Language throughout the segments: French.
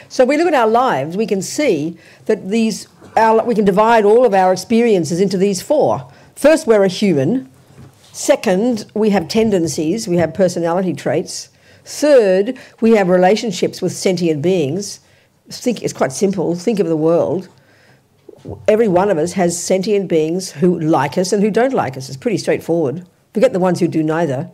So we look at our lives, we can see that we can divide all of our experiences into these four. First, we're a human. Second, we have tendencies, we have personality traits. Third, we have relationships with sentient beings. It's quite simple. Think of the world. Every one of us has sentient beings who like us and who don't like us. It's pretty straightforward. Forget the ones who do neither.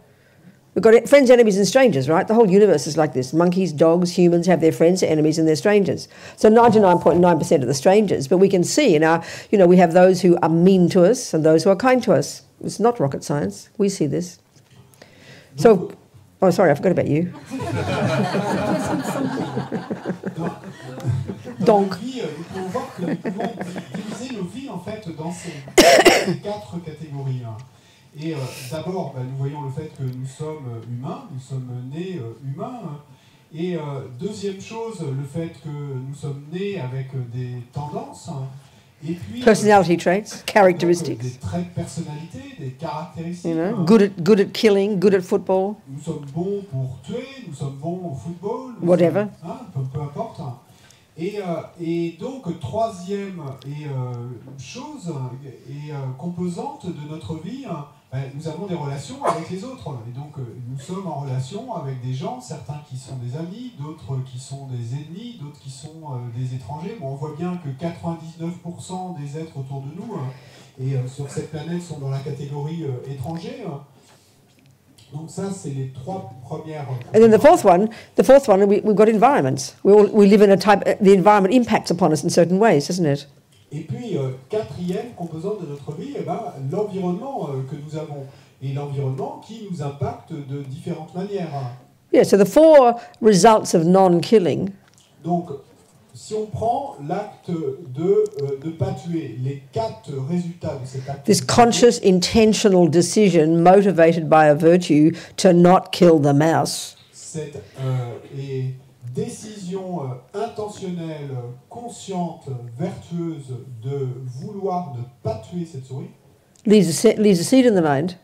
We've got friends, enemies and strangers, right? The whole universe is like this. Monkeys, dogs, humans have their friends, their enemies and their strangers. So 99.9% of the strangers. But we can see in our, we have those who are mean to us and those who are kind to us. It's not rocket science. We see this. So, oh, sorry, I forgot about you. Donc. Nous pouvons voir que nous pouvons diviser nos vies en fait dans ces quatre catégories. Et d'abord, nous voyons le fait que nous sommes humains, nous sommes nés humains. Et deuxième chose, le fait que nous sommes nés avec des tendances. Et puis, personality traits, characteristics. Des traits de personnalité, des caractéristiques. Good at killing, good at football. Nous sommes bons pour tuer, nous sommes bons au football. Whatever. Peu importe. Et donc, troisième chose et composante de notre vie, nous avons des relations avec les autres. Et donc, nous sommes en relation avec des gens, certains qui sont des amis, d'autres qui sont des ennemis, d'autres qui sont des étrangers. Bon, on voit bien que 99% des êtres autour de nous et sur cette planète sont dans la catégorie étranger. Donc ça, c'est les trois premières. And then the fourth one, we've got environments. We live in a type. The environment impacts upon us in certain ways, doesn't it? Et puis quatrième composante de notre vie, l'environnement que nous avons et l'environnement qui nous impacte de différentes manières. Yeah. So the four results of non-killing. Donc, si on prend l'acte de ne pas tuer, les quatre résultats de cet acte. This conscious, intentional decision motivated by a virtue to not kill the mouse. Cette décision intentionnelle, consciente, vertueuse de vouloir ne pas tuer cette souris. Leaves a seed in the mind.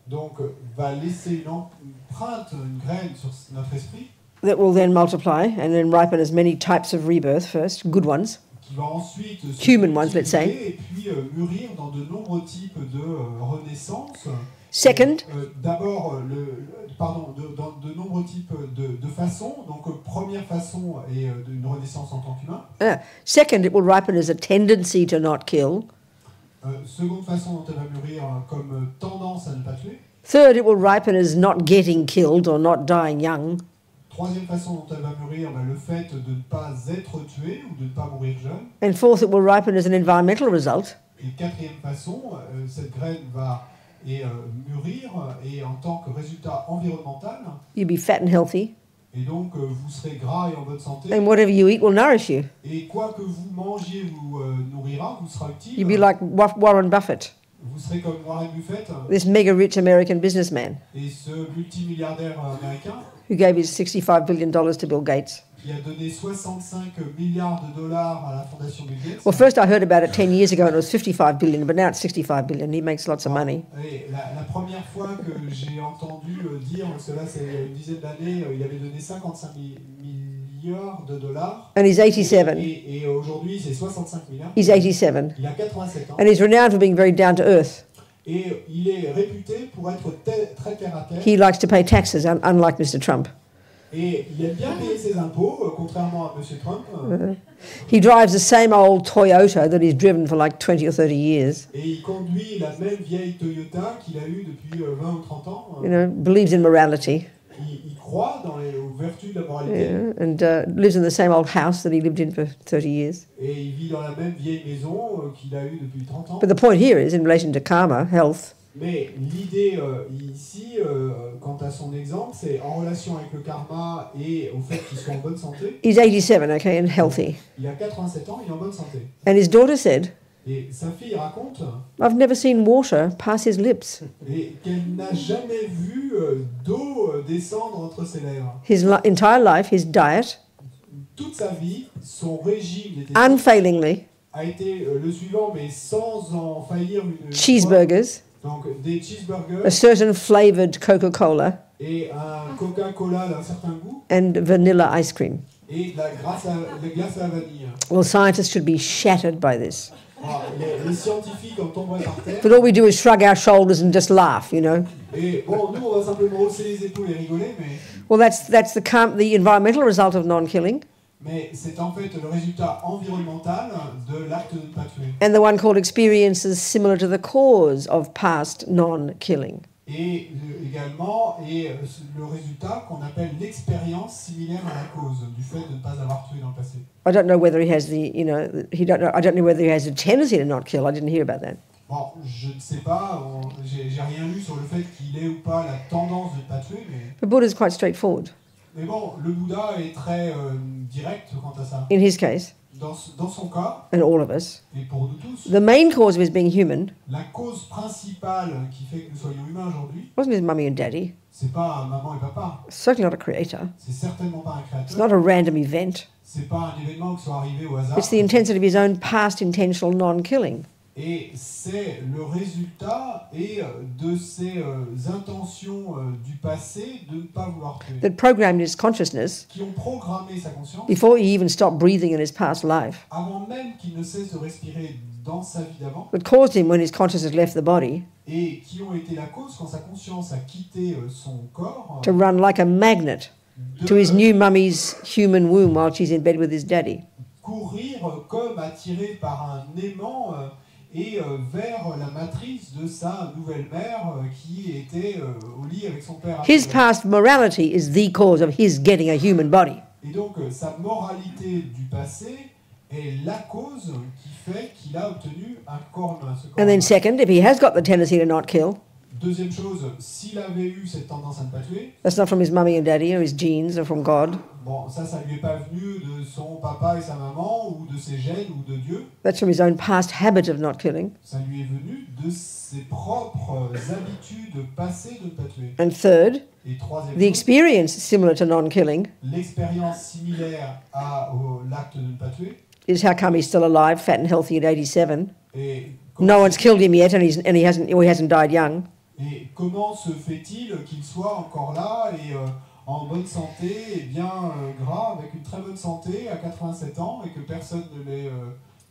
Donc, va laisser une empreinte, une graine sur notre esprit. That will then multiply and then ripen as many types of rebirth first, good ones. Qui va ensuite human ones, let's say. Et puis mûrir dans de nombreux types de renaissance. Second. D'abord, dans de nombreux types de façons. Donc, première façon est une renaissance en tant qu'humain. Second, it will ripen as a tendency to not kill. Seconde façon dont elle va mûrir comme tendance à ne pas tuer. Third, it will ripen as not getting killed or not dying young. Troisième façon dont elle va mûrir, le fait de ne pas être tué ou de ne pas mourir jeune. And fourth, it will ripen as an environmental result. Et quatrième façon, cette graine va mûrir et en tant que résultat environnemental. You'll be fat and healthy. Et donc vous serez gras et en bonne santé. And whatever you eat will nourish you. Et quoi que vous mangiez vous nourrira, vous sera utile. You'll be like Warren Buffett. Vous serez comme Warren Buffett. This mega rich American businessman. Et ce multimilliardaire américain. Who gave his $65 billion to Bill Gates. Qui a donné 65 milliards de dollars à la fondation Bill Gates. Well, first I heard about it 10 years ago and it was 55 billion, but now it's 65 billion. He makes lots of money. Et la première fois que j'ai entendu dire, parce que là c'est une dizaine d'années, il avait donné 55 milliards de dollars. And he's 87. Et aujourd'hui c'est 65 milliards. He's 87. Il a 87 ans. And he's renowned for being very down to earth. Et il est réputé pour être très terre à terre. He likes to pay taxes, unlike Mr. Trump. Et il aime bien payer ses impôts, contrairement à M. Trump. He drives the same old Toyota that he's driven for like 20 or 30 years. Et il conduit la même vieille Toyota qu'il a eue depuis 20 ou 30 ans. Believes in morality. Il croit dans les vertus de la moralité. And lives in the same old house that he lived in for 30 years. Et il vit dans la même vieille maison qu'il a eue depuis 30 ans. But the point here is, in relation to karma, health. Mais l'idée ici, quant à son exemple, c'est en relation avec le karma et au fait qu'il soit en bonne santé. He's 87, okay, and healthy. Il a 87 ans, il est en bonne santé. And his daughter said, et sa fille raconte, I've never seen water pass his lips. Et qu'elle n'a jamais vu d'eau descendre entre ses lèvres. His entire life, his diet, toute sa vie, son régime unfailingly, a été le suivant, mais sans en faillir une cheeseburgers. Donc des cheeseburgers, a certain flavored Coca-Cola, et un Coca-Cola d'un certain goût, and vanilla ice cream. et la glace à la vanille. Well, scientists should be shattered by this. Alors, les scientifiques en tomberaient par terre. But all we do is shrug our shoulders and just laugh, you know. Et bon, nous, on va simplement hausser les épaules et rigoler, Well, that's the environmental result of non-killing. mais c'est en fait le résultat environnemental de l'acte de ne pas tuer. And the one called experiences similar to the cause of past non-killing. Et également, le résultat qu'on appelle l'expérience similaire à la cause du fait de ne pas avoir tué dans le passé. I don't know whether he has I don't know whether he has a tendency to not kill. I didn't hear about that. Bon, je ne sais pas, j'ai rien lu sur le fait qu'il ait ou pas la tendance de ne pas tuer, But Buddha is quite straightforward mais bon, le Bouddha est très direct quant à ça. in his case, Dans son cas, and all of us. et pour nous tous, The main cause of his being human la cause principale qui fait que nous soyons humains aujourd'hui, wasn't his mummy and daddy. c'est pas maman et papa, Certainly not a creator. c'est certainement pas un It's créateur, not a random event. c'est pas un événement qui soit arrivé au hasard, It's the intensity of his own past intentional non-killing. et c'est le résultat de ses intentions du passé de ne pas vouloir tuer, That programmed his consciousness qui ont programmé sa conscience before he even stopped breathing in his past life. avant même qu'il ne cesse de respirer dans sa vie d'avant, That caused him, when his consciousness left the body, et qui ont été la cause quand sa conscience a quitté son corps, to run like a magnet to his new mummy's human womb while she's in bed with his daddy. courir comme attiré par un aimant vers la matrice de sa nouvelle mère qui était au lit avec son père. His past morality is the cause of his getting a human body. Et donc sa moralité du passé est la cause qui fait qu'il a obtenu un corps humain. Ce corps And then humain. second, if he has got the tendency to not kill, Deuxième chose, s'il avait eu cette tendance à ne pas tuer, that's not from his mummy and daddy or his genes or from God. bon, ça lui est pas venu de son papa et sa maman ou de ses gènes ou de Dieu. That's from his own past habit of not killing. Ça lui est venu de ses propres habitudes passées de ne pas tuer. And third, Et troisième the chose, experience similar to non-killing l'expérience similaire à l'acte de ne pas tuer. is how come he's still alive, fat and healthy at 87. Et No one's killed him yet, and he hasn't died young. et comment se fait-il qu'il soit encore là et en bonne santé et bien gras, avec une très bonne santé à 87 ans et que personne ne l'ait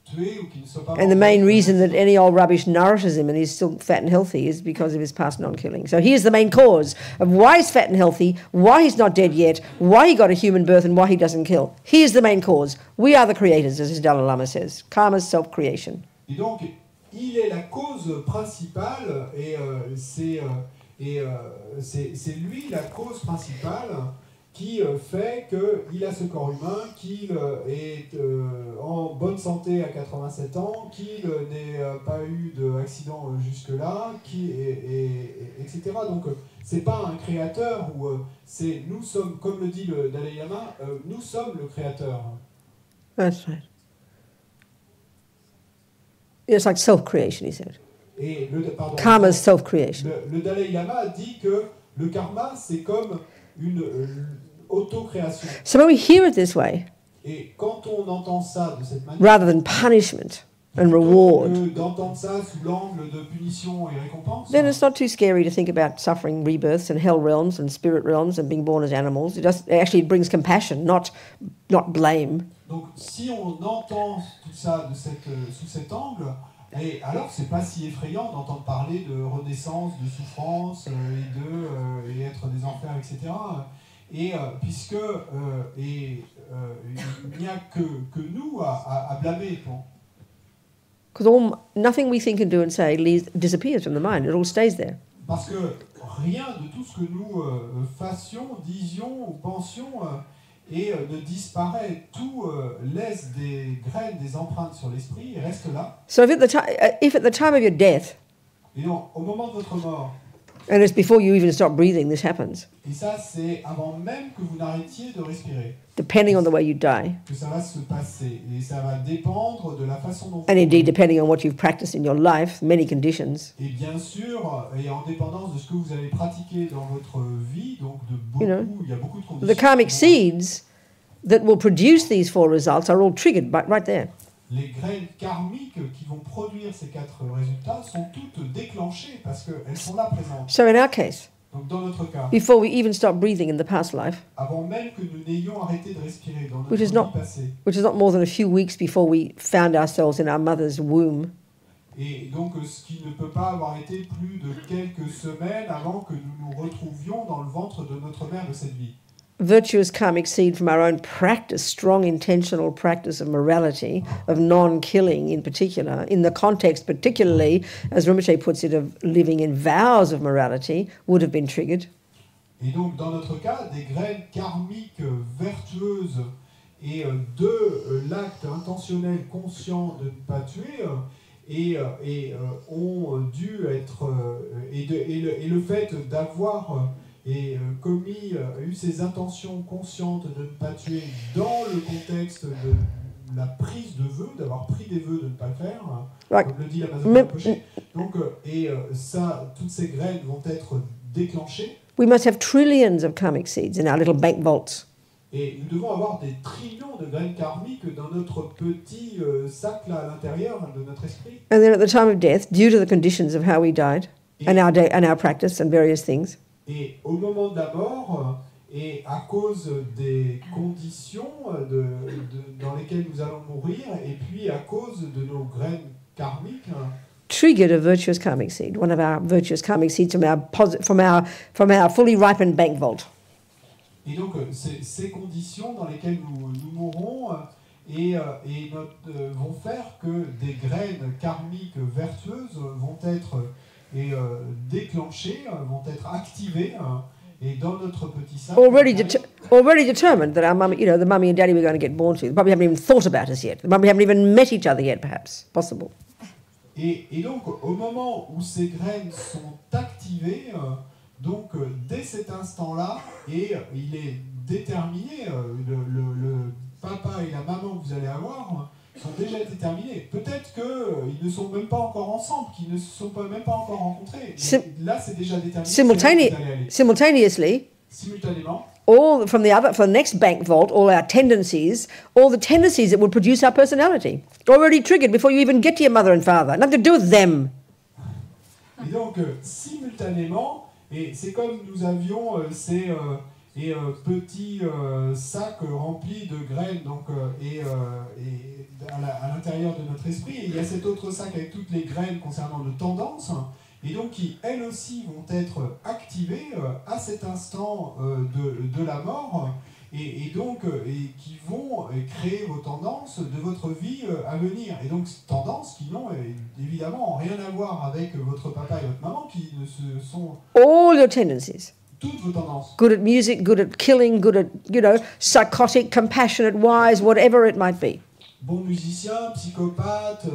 tué ou qu'il ne soit pas And the main reason that any old rubbish nourishes him and he's still fat and healthy is because of his past non-killing. So here's the main cause of why he's fat and healthy, why he's not dead yet, why he got a human birth, and why he doesn't kill. Here's the main cause. We are the creators, as his Dalai Lama says. Karma's self-creation. Et donc, il est la cause principale et c'est lui la cause principale qui fait qu'il a ce corps humain, qu'il est en bonne santé à 87 ans, qu'il n'ait pas eu d'accident jusque-là, etc. Donc, c'est pas un créateur, nous sommes, comme le dit le Dalai Lama, nous sommes le créateur. That's right. It's like self-creation, he said. Et Karma's self-creation. Le Dalai Lama dit que le karma, c'est comme une auto-création. So when we hear it this way, Et quand on entend ça de cette manière, rather than punishment and reward, d'entendre ça sous l'angle de punition et récompense, then it's not too scary to think about suffering rebirths and hell realms and spirit realms and being born as animals. It brings compassion, not blame. donc si on entend tout ça sous cet angle, et alors c'est pas si effrayant d'entendre parler de renaissance, de souffrance et être des enfers, etc. Et puisque il n'y a que nous à blâmer. Because nothing we think and do and say disappears from the mind. It all stays there. Parce que rien de tout ce que nous fassions, disions ou pensions ne disparaît. Tout laisse des graines, des empreintes sur l'esprit et reste là. So if at the time of your death, Et donc, au moment de votre mort, and it's before you even stop breathing, this happens, et ça c'est avant même que vous n'arrêtiez de respirer, depending on the way you die, que ça va se passer. Et ça va dépendre de la façon dont and indeed depending on what you've practiced in your life, many conditions. Et bien sûr, et en dépendance de ce que vous avez pratiqué dans votre vie, donc il y a beaucoup de conditions. The karmic seeds that will produce these four results are all triggered right there. Les graines karmiques qui vont produire ces 4 résultats sont toutes déclenchées parce qu'elles sont là présentes. So in our case, Donc dans notre cas, before we even stop breathing in the past life, avant même que nous n'ayons arrêté de respirer dans notre Which is vie not- passée, which is not more than a few weeks before we found ourselves in our mother's womb, et donc ce qui ne peut pas avoir été plus de quelques semaines avant que nous nous retrouvions dans le ventre de notre mère de cette vie. virtuous karmic seed from our own practice, strong intentional practice of morality, of non-killing in particular, in the context particularly, as Rinpoche puts it, of living in vows of morality, would have been triggered. Et donc dans notre cas, des graines karmiques vertueuses et de l'acte intentionnel conscient de ne pas tuer ont dû être et le fait d'avoir eu ces intentions conscientes de ne pas tuer dans le contexte de la prise de vœux, d'avoir pris des vœux de ne pas le faire, Right. comme le dit l'Amazon Rinpoche. Donc toutes ces graines vont être déclenchées. We must have trillions of karmic seeds in our little bank vaults. Et nous devons avoir des trillions de graines karmiques dans notre petit sac là à l'intérieur de notre esprit. And then at the time of death, due to the conditions of how we died, and our practice and various things, Et au moment de la mort, et à cause des conditions dans lesquelles nous allons mourir, et puis à cause de nos graines karmiques, triggered a virtuous karmic seed, one of our virtuous karmic seeds from our fully ripened bank vault. et donc ces conditions dans lesquelles nous mourrons vont faire que des graines karmiques vertueuses vont être déclenchées, vont être activées, et dans notre petit sac. Already determined that our mummy, the mummy and daddy we're going to get born to, they probably haven't even thought about us yet. They probably haven't even met each other yet, perhaps. Possible. Et donc, au moment où ces graines sont activées, dès cet instant-là, et il est déterminé, le papa et la maman que vous allez avoir sont déjà déterminés. Peut-être qu'ils ne sont même pas encore ensemble, qu'ils ne se sont même pas encore rencontrés. Mais là, c'est déjà déterminé. Simultaneously, Simultanément, from the next bank vault, all the tendencies that would produce our personality, already triggered before you even get to your mother and father. Nothing to do with them. et donc, simultanément, et c'est comme nous avions ces petits sacs remplis de graines à l'intérieur de notre esprit. Et il y a cet autre sac avec toutes les graines concernant nos tendances, et donc qui, elles aussi, vont être activées à cet instant de la mort, et qui vont créer vos tendances de votre vie à venir. Et donc, tendances qui n'ont évidemment rien à voir avec votre papa et votre maman, qui ne se sont... All your tendencies. Toutes vos tendances. Good at music, good at killing, good at, psychotic, compassionate, wise, whatever it might be. Bon musicien, psychopathe,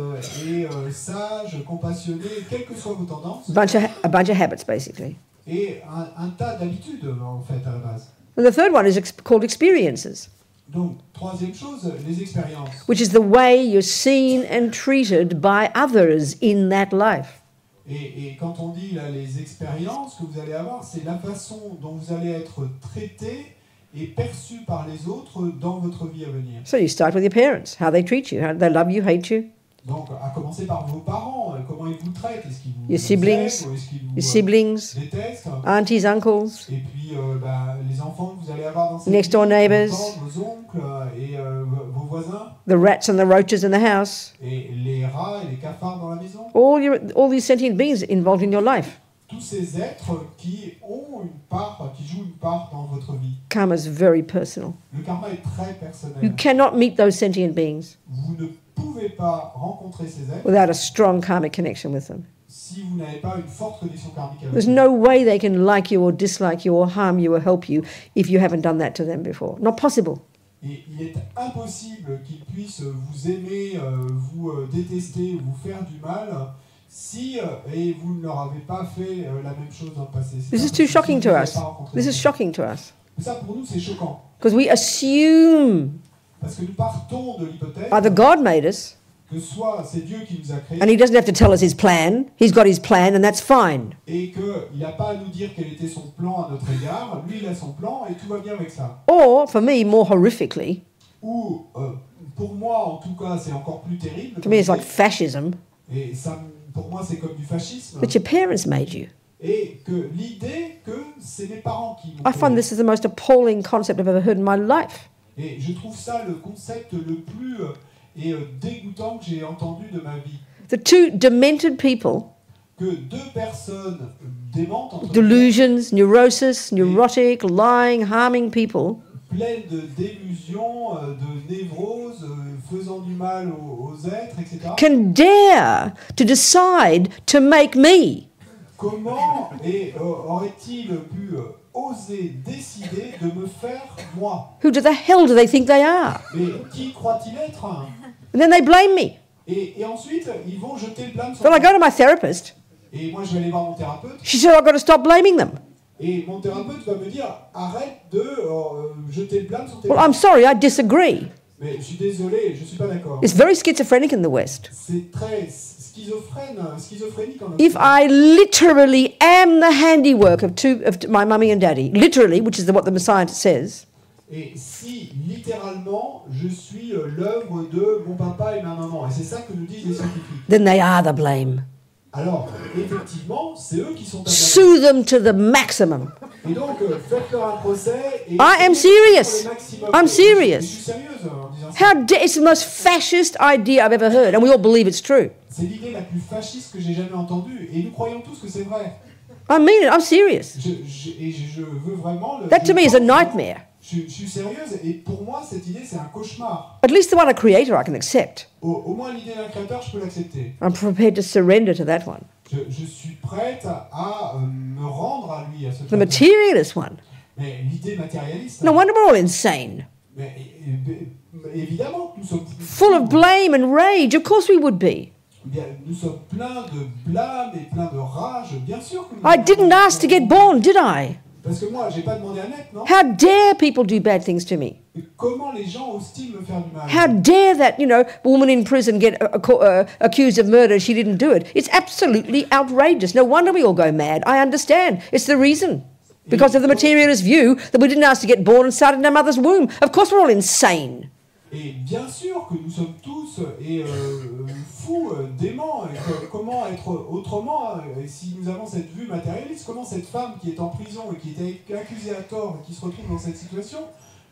sage, compassionné, quelles que soient vos tendances. A bunch of habits, basically. Et un tas d'habitudes, en fait, à la base. And the third one is called experiences. Donc, troisième chose, les expériences. Which is the way you're seen and treated by others in that life. Et quand on dit là, les expériences que vous allez avoir, c'est la façon dont vous allez être traité et perçu par les autres dans votre vie à venir. So you start with your parents, how they treat you, how they love you, hate you. Donc, à commencer par vos parents, comment ils vous traitent, est-ce qu'ils vous Your siblings, aiment, ou est-ce qu'ils vous your siblings, détestent. aunties, uncles, Et puis les enfants que vous allez avoir dans cette Next door vie, neighbours. vos oncles et vos voisins, the rats and the roaches in the house, et les rats et les cafards dans la maison. all these sentient beings involved in your life. Tous ces êtres qui jouent une part dans votre vie. Karma is very personal. Le karma est très You personnel. cannot meet those sentient beings Vous ne pouvez pas rencontrer ces êtres without a strong karmic connection with them. si vous n'avez pas une forte connexion karmique avec There's eux. no way they can like you or dislike you or harm you or help you if you haven't done that to them before. Not possible. Et il est impossible qu'ils puissent vous aimer, vous détester, vous faire du mal si et vous ne leur avez pas fait la même chose dans le passé. C'est This is impossible too si shocking vous to n'avez us. pas rencontré This is ces shocking to us. gens. Ça pour nous c'est choquant Because we assume parce que nous partons de l'hypothèse either God made us que soit c'est Dieu qui nous a créés and he doesn't have to tell us his plan. He's got his plan and that's fine. et qu'il n'a pas à nous dire quel était son plan à notre égard. Lui il a son plan et tout va bien avec ça. Or, for me, more horrifically, Ou pour moi en tout cas c'est encore plus terrible. to me it's like fascism, Et ça, pour moi c'est comme du fascisme. that your parents made you. Et que l'idée que c'est mes parents qui m'ont I find créé. this is the most appalling concept I've ever heard in my life. Et je trouve ça le concept le plus dégoûtant que j'ai entendu de ma vie. The two demented people, Que deux personnes démentes, entre guillemets, delusions, neurosis, neurotic, lying, harming people, pleines de délusions, de névroses, faisant du mal aux êtres, etc. can dare to decide to make me. Comment aurait-il pu oser décider de me faire moi? Who the hell do they think they are? Mais qui croit-il être? And then they blame me. Et ensuite, ils vont jeter le blâme sur Then I moi. go to my therapist. Et moi, je vais aller voir mon thérapeute. She said, I've got to stop blaming them. Et mon thérapeute va me dire, arrête de jeter le blâme sur tes Well, parents. I'm sorry, I disagree. Mais je suis désolé, je suis pas d'accord. It's very schizophrenic in the West. C'est très schizophrénique en If Occident. I literally am the handiwork of my mummy and daddy, literally, which is what the scientist says, Et si, littéralement, je suis l'œuvre de mon papa et ma maman, et c'est ça que nous disent les scientifiques, then they are the blame. alors, effectivement, c'est eux qui sont à blâmer. Sue them to the maximum. Et donc, faites-leur un procès et... I am serious. I'm serious. Je suis sérieuse en disant ça. It's the most fascist idea I've ever heard, and we all believe it's true. C'est l'idée la plus fasciste que j'ai jamais entendue, et nous croyons tous que c'est vrai. I mean it, I'm serious. Je veux vraiment... That to me is a nightmare. Je suis sérieuse, et pour moi, cette idée, c'est un cauchemar. At least the one a creator I can accept. Au moins, l'idée d'un créateur, je peux l'accepter. I'm prepared to surrender to that one. Je suis prête à me rendre à lui, à ce The créateur. materialist one. Mais l'idée matérialiste... No wonder we're all insane. Mais évidemment, nous sommes... Full of blame and rage. Of course we would be. Bien, nous sommes pleins de blâme et pleins de rage, bien sûr que nous... I didn't ask to get born, did I? Parce que moi, j'ai pas demandé à naître, non? How dare people do bad things to me? Mais comment les gens osent-ils me faire du mal? How dare that, woman in prison get accused of murder, she didn't do it. It's absolutely outrageous. No wonder we all go mad. I understand. It's the reason. Because of the materialist view that we didn't ask to get born and started in our mother's womb. Of course we're all insane. Et bien sûr que nous sommes tous fous, déments. Et comment être autrement et si nous avons cette vue matérialiste, comment cette femme qui est en prison et qui est accusée à tort et qui se retrouve dans cette situation,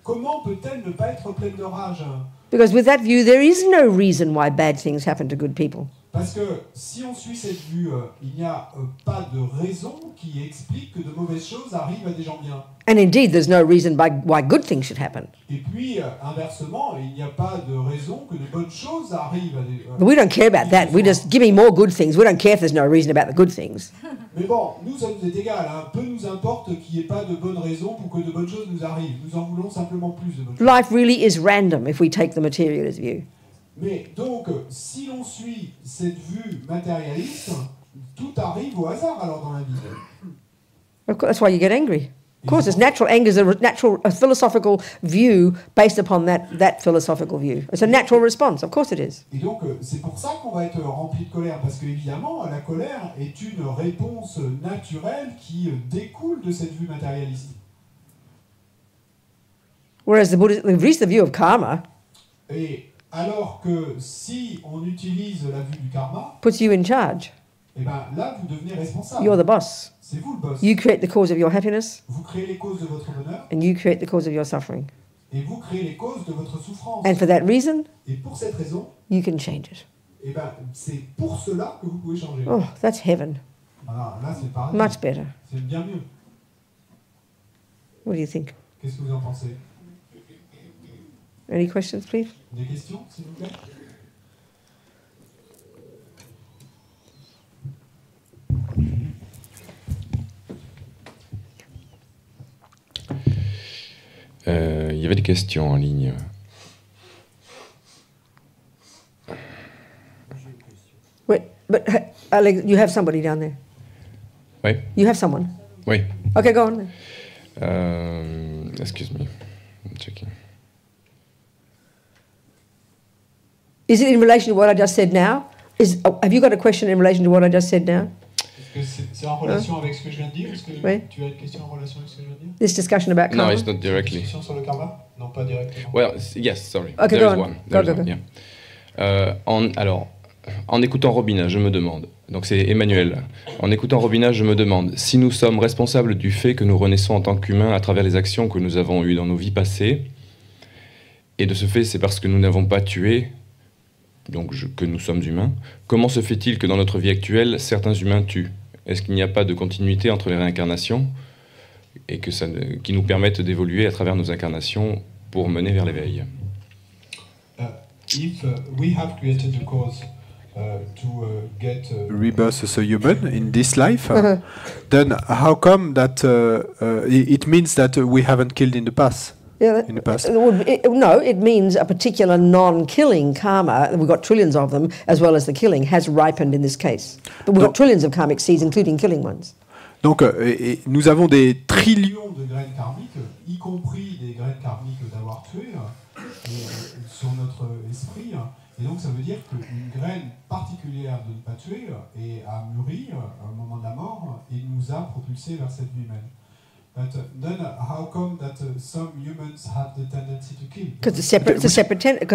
comment peut-elle ne pas être pleine de rage? Because with that view, there is no reason why bad things happen to good people. Parce que si on suit cette vue, il n'y a pas de raison qui explique que de mauvaises choses arrivent à des gens bien. And indeed, there's no reason why good things should happen. Et puis, inversement, il n'y a pas de raison que de bonnes choses arrivent à des... But we don't care about that. We just give me more good things. We don't care if there's no reason about the good things. Mais bon, nous sommes égal, hein. Peu nous importe qu'il n'y ait pas de bonnes raisons pour que de bonnes choses nous arrivent. Nous en voulons simplement plus de bonnes choses. Life really is random if we take the materialist view. Mais donc, si l'on suit cette vue matérialiste, tout arrive au hasard alors dans la vie. Of course, that's why you get angry. Of course, it's natural. Anger is a philosophical view based upon that philosophical view. It's a natural response. Of course it is. Et donc, c'est pour ça qu'on va être rempli de colère, parce qu'évidemment, la colère est une réponse naturelle qui découle de cette vue matérialiste. Whereas the Buddhist view of karma Et alors que si on utilise la vue du karma, puts you in charge. eh ben là, vous devenez responsable. You're the boss. C'est vous le boss. You create the cause of your happiness, Vous créez les causes de votre bonheur and you create the cause of your suffering. et vous créez les causes de votre souffrance. And for that reason, Et pour cette raison, you can change it. eh ben, c'est pour cela que vous pouvez changer. Oh, that's heaven. Voilà, là, c'est pareil. Much better. C'est bien mieux. What do you think? Qu'est-ce que vous en pensez? Any questions, please? Des questions, s'il vous plaît? Il y avait des questions en ligne. Wait, but Alex, you have somebody down there. Oui, You have someone. oui. Okay, go on. Excuse me. I'm checking. Is it in relation to what I just said now? Have you got a question in relation to what I just said now? Est-ce que c'est en relation avec ce que je viens de dire? Est-ce que Oui. tu as une question en relation avec ce que je viens de dire? This discussion about No, karma? it's not directly. Discussion sur le karma? Non, pas directement. Well, yes, sorry. Okay, There's go on. one. Go, There's go, one, go. yeah. Alors, En écoutant Robina, je me demande, donc c'est Emmanuel, en écoutant Robina, je me demande si nous sommes responsables du fait que nous renaissons en tant qu'humains à travers les actions que nous avons eues dans nos vies passées, et de ce fait, c'est parce que nous n'avons pas tué, donc que nous sommes humains. Comment se fait-il que dans notre vie actuelle, certains humains tuent? Est-ce qu'il n'y a pas de continuité entre les réincarnations et qui nous permettent d'évoluer à travers nos incarnations pour mener vers l'éveil? If we have created the cause to get rebirth as a human in this life, then how come that it means that we haven't killed in the past? Yeah, In the past. No, it means a particular non-killing karma, we've got trillions of them, as well as the killing, has ripened in this case. But we've got trillions of karmic seeds, including killing ones. Donc, nous avons des trillions de graines karmiques, y compris des graines karmiques d'avoir tué, sur notre esprit. Et donc ça veut dire qu'une graine particulière de ne pas tuer a mûri au moment de la mort et nous a propulsés vers cette vie humaine. But then how come that some humans have the tendency to kill? Because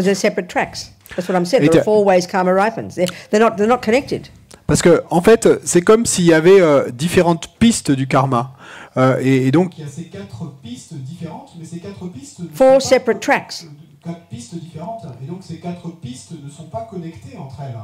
they're separate tracks. That's what I'm saying. There are 4 ways karma ripens. They're not connected. Parce que en fait, c'est comme s'il y avait différentes pistes du karma. Et donc, il y a ces 4 pistes différentes, mais ces 4 pistes 4 separate tracks. 4 pistes différentes, et donc ces 4 pistes ne sont pas connectées entre elles.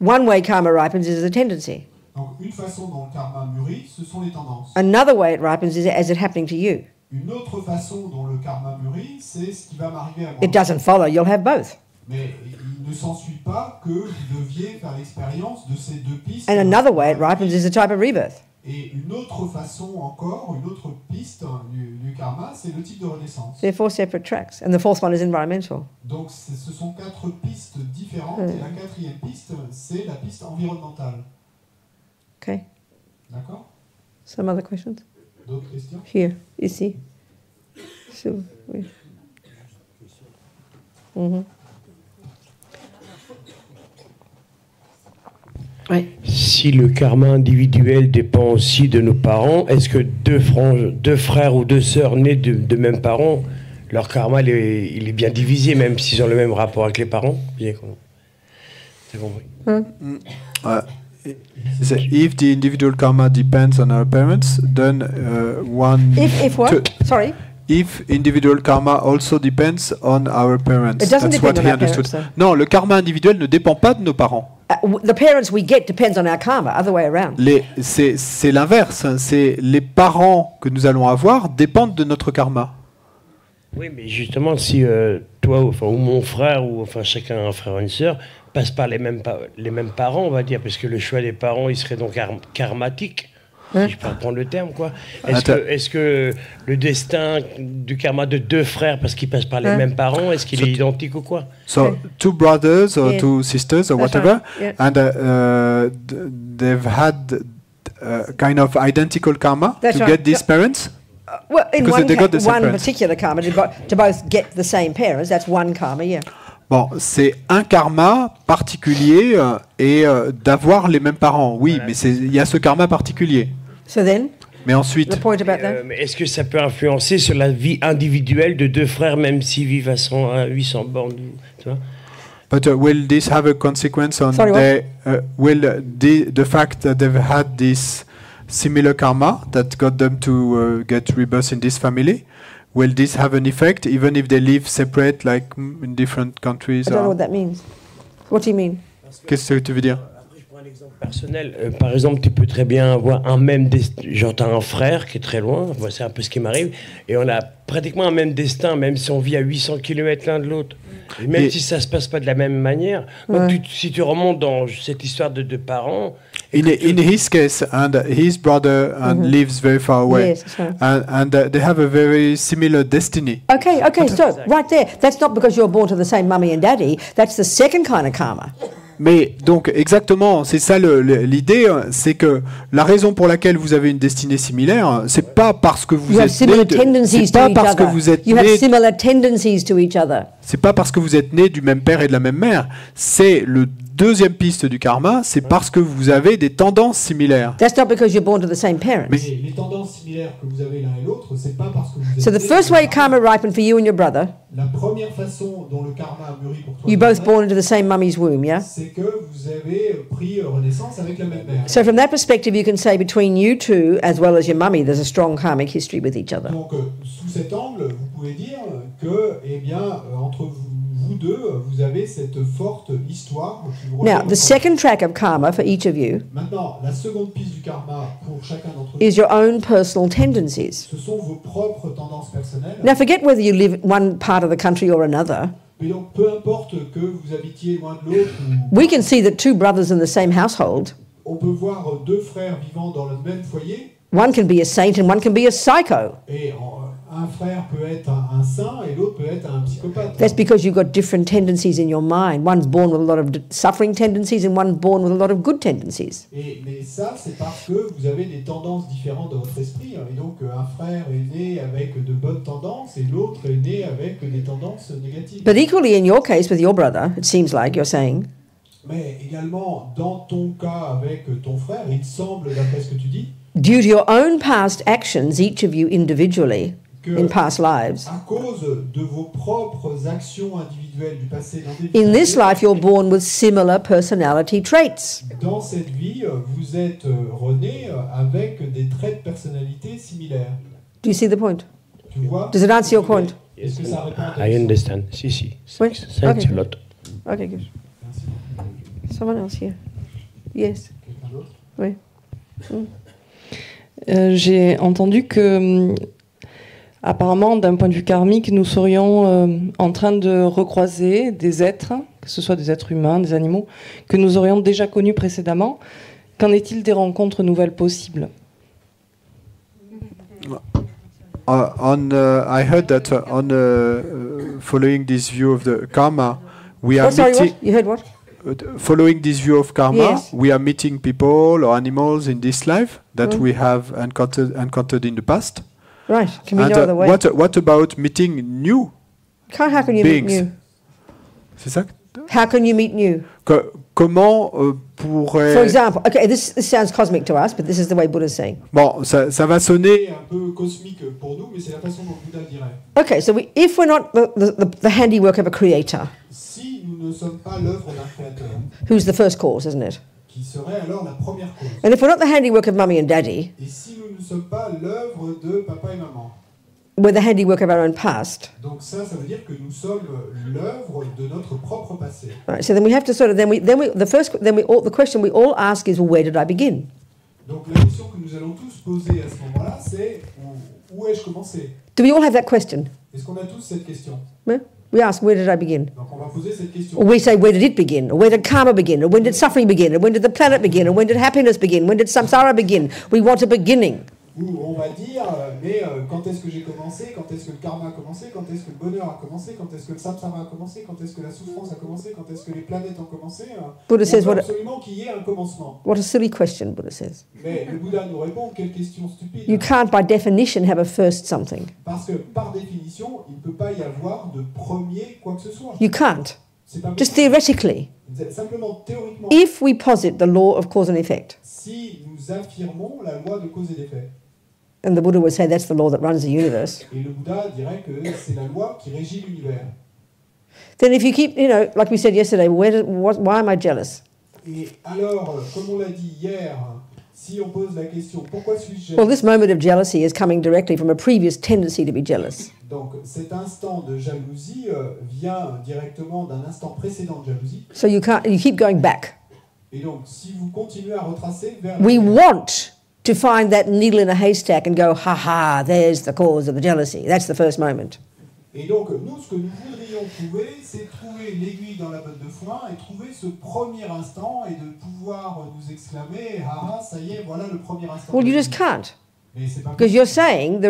One way karma ripens is a tendency. Donc une façon dont le karma mûrit, ce sont les tendances. Another way it ripens is as it happening to you. Une autre façon dont le karma mûrit, c'est ce qui va m'arriver à moi. It doesn't follow, you'll have both. Mais il ne s'ensuit pas que vous deviez faire l'expérience de ces 2 pistes. And another way it ripens is a type of rebirth. Et une autre façon encore, une autre piste du karma, c'est le type de renaissance. There are 4 separate tracks, and the 4th one is environmental. Donc ce sont 4 pistes différentes, et la 4e piste, c'est la piste environnementale. Okay. D'accord? Some other questions? D'autres questions? Here, ici. So, oui. Oui. Si le karma individuel dépend aussi de nos parents, est-ce que deux frères ou 2 sœurs nés de mêmes parents, leur karma il est bien divisé, même s'ils ont le même rapport avec les parents? Bien compris. if the individual karma depends on our parents, then If what? Sorry? If individual karma also depends on our parents. It doesn't That's depend what on he our understood. parents, Non, le karma individuel ne dépend pas de nos parents. The parents we get depends on our karma, other way around. C'est l'inverse. C'est les parents que nous allons avoir dépendent de notre karma. Oui, mais justement, si toi, ou mon frère, ou chacun un frère ou une sœur, passe par les mêmes parents, on va dire, parce que le choix des parents, il serait donc karmatique, si je peux reprendre le terme, quoi. Est-ce que le destin du karma de 2 frères, parce qu'ils passent par les mêmes parents, est-ce qu'il est identique ou quoi? So 2 brothers or 2 sisters or That's whatever, right. and they've had kind of identical karma That's to right. get these parents. Well, in Because they got the same one parents. particular karma, to both get the same parents, that's one karma, yeah. Bon, c'est un karma particulier et d'avoir les mêmes parents. Oui, mais il y a ce karma particulier. So then, Mais ensuite, the point about that? Mais est-ce que ça peut influencer sur la vie individuelle de 2 frères, même s'ils vivent à 800 bornes, tu vois? but will this have a consequence on Sorry, what? the fact that they've had this similar karma that got them to get rebirth in this family? Will this have an effect even if they live separate, like in different countries? I don't know what that means. What do you mean? Qu'est-ce que tu veux dire? Après, je prends un exemple personnel. Par exemple, tu peux très bien avoir un même destin. Genre, tu as un frère qui est très loin, moi, c'est un peu ce qui m'arrive, et on a pratiquement un même destin, même si on vit à 800 km l'un de l'autre. Et même si ça se passe pas de la même manière. Donc, si tu remontes dans cette histoire de 2 parents. In his case, and his brother lives very far away, Yes, that's right. and they have a very similar destiny. Okay, so right there, that's not because you're born to the same mummy and daddy, that's the second kind of karma. Mais donc exactement, c'est ça l'idée, c'est que la raison pour laquelle vous avez une destinée similaire, c'est pas parce que vous You have êtes similar né, tendencies c'est to pas each parce que other. vous êtes You have né, similar tendencies to each other. c'est pas parce que vous êtes né du même père et de la même mère. C'est le deuxième piste du karma, c'est parce que vous avez des tendances similaires. That's not because you're born to the same parents. Mais les tendances similaires que vous avez l'un et l'autre, c'est pas parce que vous êtes So the nés first du way même karma parent. ripened for you and your brother, La première façon dont le karma a mûri pour toi, you et ton both frère, born into the same mummy's womb, yeah? c'est que vous avez pris renaissance avec la même mère. So from that perspective, you can say between you two, as well as your mummy, there's a strong karmic history with each other. Donc, sous cet angle, vous pouvez dire que, eh bien, entre vous deux, vous avez cette forte histoire qui vous Now, relie the ensemble. second track of karma for each of you Maintenant, la seconde piste du karma pour chacun d'entre vous, is your own personal tendencies. ce sont vos propres tendances personnelles. Now, forget whether you live in one part of the country or another. Mais donc, peu importe que vous habitiez loin de l'autre, We can see that two brothers in the same household, on peut voir deux frères vivant dans le même foyer, one can be a saint and one can be a psycho. et un frère peut être un saint et l'autre peut être un psychopathe. That's because you've got different tendencies in your mind. One's born with a lot of suffering tendencies and one's born with a lot of good tendencies. Mais ça, c'est parce que vous avez des tendances différentes dans votre esprit. Et donc, un frère est né avec de bonnes tendances et l'autre est né avec des tendances négatives. But equally in your case with your brother, it seems like you're saying, Mais également, dans ton cas avec ton frère, il semble, d'après ce que tu dis, due to your own past actions, each of you individually, in past lives, à cause de vos propres actions individuelles du passé dans des vies in this passées, life you're born with similar personality traits. dans cette vie, vous êtes rené avec des traits de personnalité similaires. Do you see the point? Tu vois? Does it answer your point? Est-ce que ça répond à ta I question? understand. Si, si. Oui. Thanks Okay. a lot. Okay, good. Someone else here? Yes. Quelqu'un d'autre? Oui. J'ai entendu que, apparemment, d'un point de vue karmique, nous serions en train de recroiser des êtres, que ce soit des êtres humains, des animaux, que nous aurions déjà connus précédemment. Qu'en est-il des rencontres nouvelles possibles? I heard that following this view of the karma, we are Oh, sorry, meeting. what? You heard what? Following this view of karma, Yes. we are meeting people or animals in this life that we have encountered in the past. Right. Can we And know the way? what about meeting new How can you meet beings? new? C'est ça? How can you meet new? Comment For pourrait... example, okay, this sounds cosmic to us, but this is the way Buddha's saying. Bon, ça va sonner... C'est un peu cosmique pour nous, mais c'est la façon dont Bouddha le dirait. Okay, so if we're not the handiwork of a creator, Si nous ne sommes pas l'œuvre d'un créateur, who's the first cause, isn't it? qui serait alors la première cause, And if we're not the handiwork of mummy and daddy, et si nous ne sommes pas l'œuvre de papa et maman, we're the handiwork of our own past. donc ça veut dire que nous sommes l'œuvre de notre propre passé. Right. So then we have to sort of the question we all ask is, well, where did I begin? Donc la question que nous allons tous poser à ce moment-là, c'est où ai-je commencé? Do we all have that question? Est-ce qu'on a tous cette question? Yeah? We ask, where did I begin? Donc on va poser cette question. Or we say, where did it begin? Or where did karma begin? Or when did suffering begin? Or when did the planet begin? Or when did happiness begin? When did samsara begin? We want a beginning. Où on va dire, mais quand est-ce que j'ai commencé? Quand est-ce que le karma a commencé? Quand est-ce que le bonheur a commencé? Quand est-ce que le samsara a commencé? Quand est-ce que la souffrance a commencé? Quand est-ce que les planètes ont commencé? Buddha On says veut what- absolument qu'il y ait un commencement. What a silly question, Buddha says. Mais le Bouddha nous répond, quelle question stupide. You can't, by definition, have a first something. Parce que par définition, il ne peut pas y avoir de premier quoi que ce soit. You can't. C'est pas Just possible. theoretically. Simplement théoriquement, If we posit the law of cause and effect, si nous affirmons la loi de cause et d'effet, and the Buddha would say that's the law that runs the universe, et le Bouddha dirait que c'est la loi qui régit l'univers. then if you keep, like we said yesterday, why am I jealous? Et alors, comme on l'a dit hier, si on pose la question pourquoi suis-je Well, jaloux, this moment of jealousy is coming directly from a previous tendency to be jealous. donc cet instant de jalousie vient directement d'un instant précédent de jalousie. So you keep going back. Et donc, si vous continuez à retracer vers We l'arrière, want to find that needle in a haystack and go, ha ha, there's the cause of the jealousy. That's the first moment. et donc, nous, ce que nous voudrions trouver, c'est trouver l'aiguille dans la botte de foin et trouver ce premier instant et de pouvoir nous exclamer, ah, ça y est, voilà le premier instant. Well, de you la just vie. can't. Mais c'est pas Because possible. you're saying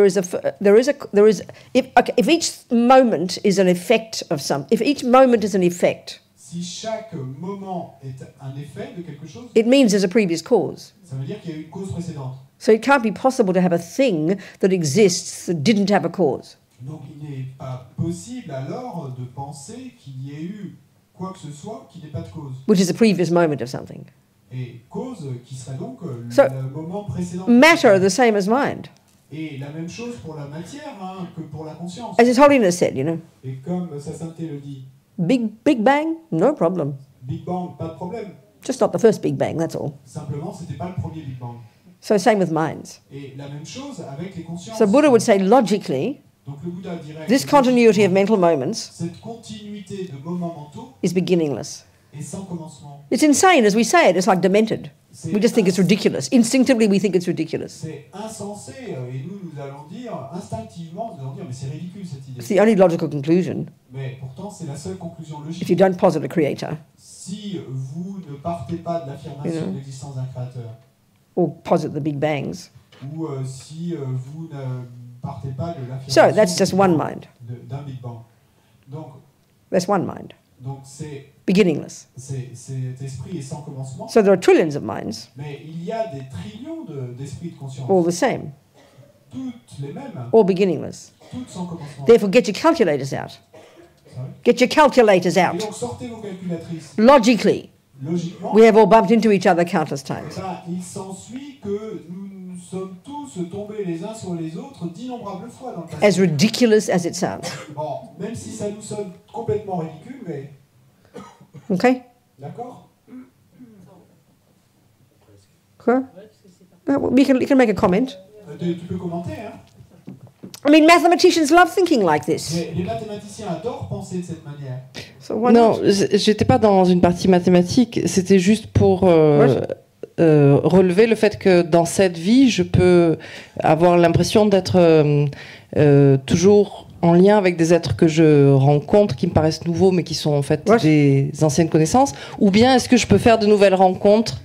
if each moment is an effect of if each moment is an effect, Si chaque moment est un effet de quelque chose, it means there's a previous cause. ça veut dire qu'il y a eu une cause précédente. So it can't be possible to have a thing that exists that didn't have a cause. Donc il n'est pas possible alors de penser qu'il y ait eu quoi que ce soit qui n'ait pas de cause. which is a previous moment of something. Et cause qui serait donc So, le moment précédent. Matter, the same as mind. Et la même chose pour la matière que pour la conscience. As His Holiness said, you know, Et comme sa sainteté le dit, Big Bang, no problem. Big Bang, pas de problème. Just not the first Big Bang, that's all. Simplement, c'était pas le premier Big Bang. So same with minds. Et la même chose avec les consciences. So Buddha would say, logically, Donc le Bouddha dirait this que continuity of mental moments cette continuité de moments mentaux is beginningless. est sans commencement. It's insane as we say it. It's like demented. C'est We just think it's ridiculous. Instinctively, we think it's ridiculous. C'est insensé et nous allons dire instinctivement, nous allons dire mais c'est ridicule cette idée. It's the only logical conclusion Mais pourtant c'est la seule conclusion if logique. you don't posit a creator Si vous ne partez pas de l'affirmation de l'existence d'un créateur, or posit the Big Bangs. ou si vous ne partez pas de So l'affirmation that's just one mind. d'un Big Bang. Donc That's one mind. c'est Beginningless. cet esprit est sans commencement, So there are trillions of minds, mais il y a des trillions d'esprits de conscience, all the same, toutes les mêmes, all beginningless. toutes sans commencement. Therefore, get your calculators out. Sorry. Get your calculators Et out. donc sortez vos calculatrices. Logically, Logiquement, we have all bumped into each other countless times. il s'ensuit que nous sommes tous tombés les uns sur les autres d'innombrables fois dans le passé. As ridiculous as it sounds. Bon, même si ça nous sonne complètement ridicule, mais Okay? d'accord. Huh? You can make a comment. Tu peux commenter, hein. I mean, mathematicians love thinking like this. Mais les mathématiciens adorent penser de cette manière. So why Non, not? j'étais pas dans une partie mathématique, c'était juste pour relever le fait que dans cette vie, je peux avoir l'impression d'être toujours en lien avec des êtres que je rencontre, qui me paraissent nouveaux, mais qui sont en fait Ouais. des anciennes connaissances, ou bien est-ce que je peux faire de nouvelles rencontres?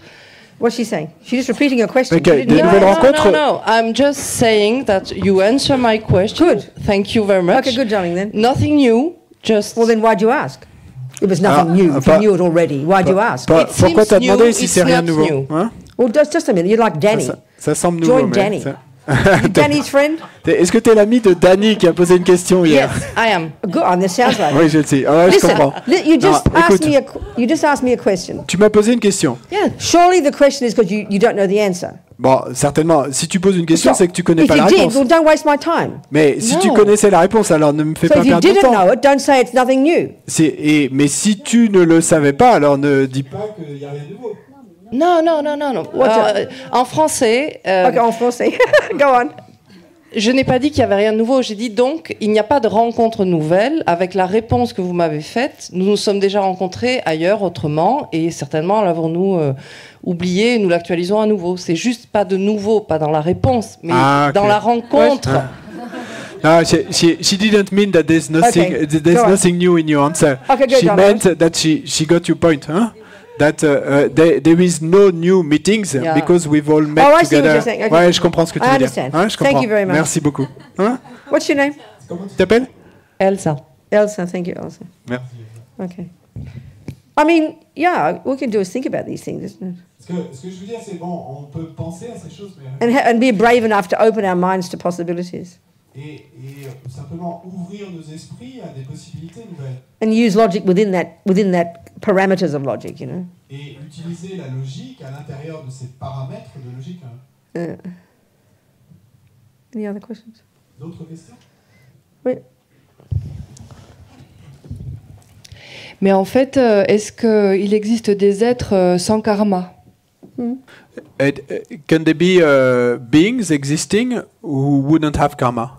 What's she saying? She's just repeating a question. Okay, She didn't des know. nouvelles rencontres. No, I'm just saying that you answer my question. Good. Thank you very much. Okay, good, darling, then. Nothing new, just... Well, then why'd you ask? It was nothing Ah, new. If pas- you knew it already, why'd you ask? It Pourquoi seems t'as demandé new, si it's c'est rien de not nouveau new. hein? Well, just a minute. You're like Danny. Ça semble nouveau. Join mais Danny. ça- You Danny's friend? Est-ce que t'es l'ami de Danny qui a posé une question hier? Yes, I am. Good. Oh, that sounds like. Oui, je le sais. Ah ouais, je Listen, comprends. you just Non, asked écoute. me you just asked me a question. Tu m'as posé une question. Yeah. Surely the question is because you don't know the answer. Bon, certainement, si tu poses une question, c'est que tu connais If pas la you did, réponse. well, don't waste my time. Mais si tu No. connaissais la réponse, alors ne me fais So pas if you perdre de didn't temps. know it, don't say it's nothing new. Mais si tu ne le savais pas, alors ne dis pas. Pas qu'il n'y a rien de nouveau. Non. En français, Okay, en français. Go on. je n'ai pas dit qu'il y avait rien de nouveau. J'ai dit donc, il n'y a pas de rencontre nouvelle. Avec la réponse que vous m'avez faite, nous nous sommes déjà rencontrés ailleurs, autrement, et certainement l'avons-nous oublié et nous l'actualisons à nouveau. C'est juste pas de nouveau, pas dans la réponse, mais Ah, ok. dans la rencontre. No, she didn't mean that there's nothing Okay, there's go on. nothing new in your answer. Okay, good, She darling. meant that she got your point, huh? That there is no new meetings Yeah. because we've all met Oh, I see what together. you're saying. Okay. Ouais, je comprends ce que tu I veux dire. understand. Hein, je Thank comprends. you very much. Merci beaucoup. Hein? What's your name? Tu t'appelles? Elsa. Elsa. Thank you, Elsa. Merci. Okay. I mean, yeah, all we can do is think about these things, isn't it? Ce que je veux dire, c'est bon, on peut penser à ces choses, mais And be brave enough to open our minds to possibilities et simplement ouvrir nos esprits à des possibilités nouvelles and use logic within that parameters of logic, you know. et utiliser la logique à l'intérieur de ces paramètres de logique. Hein. Any other questions? D'autres questions? Oui. Mais en fait, est-ce qu'il existe des êtres sans karma? Can there be beings existing who wouldn't have karma?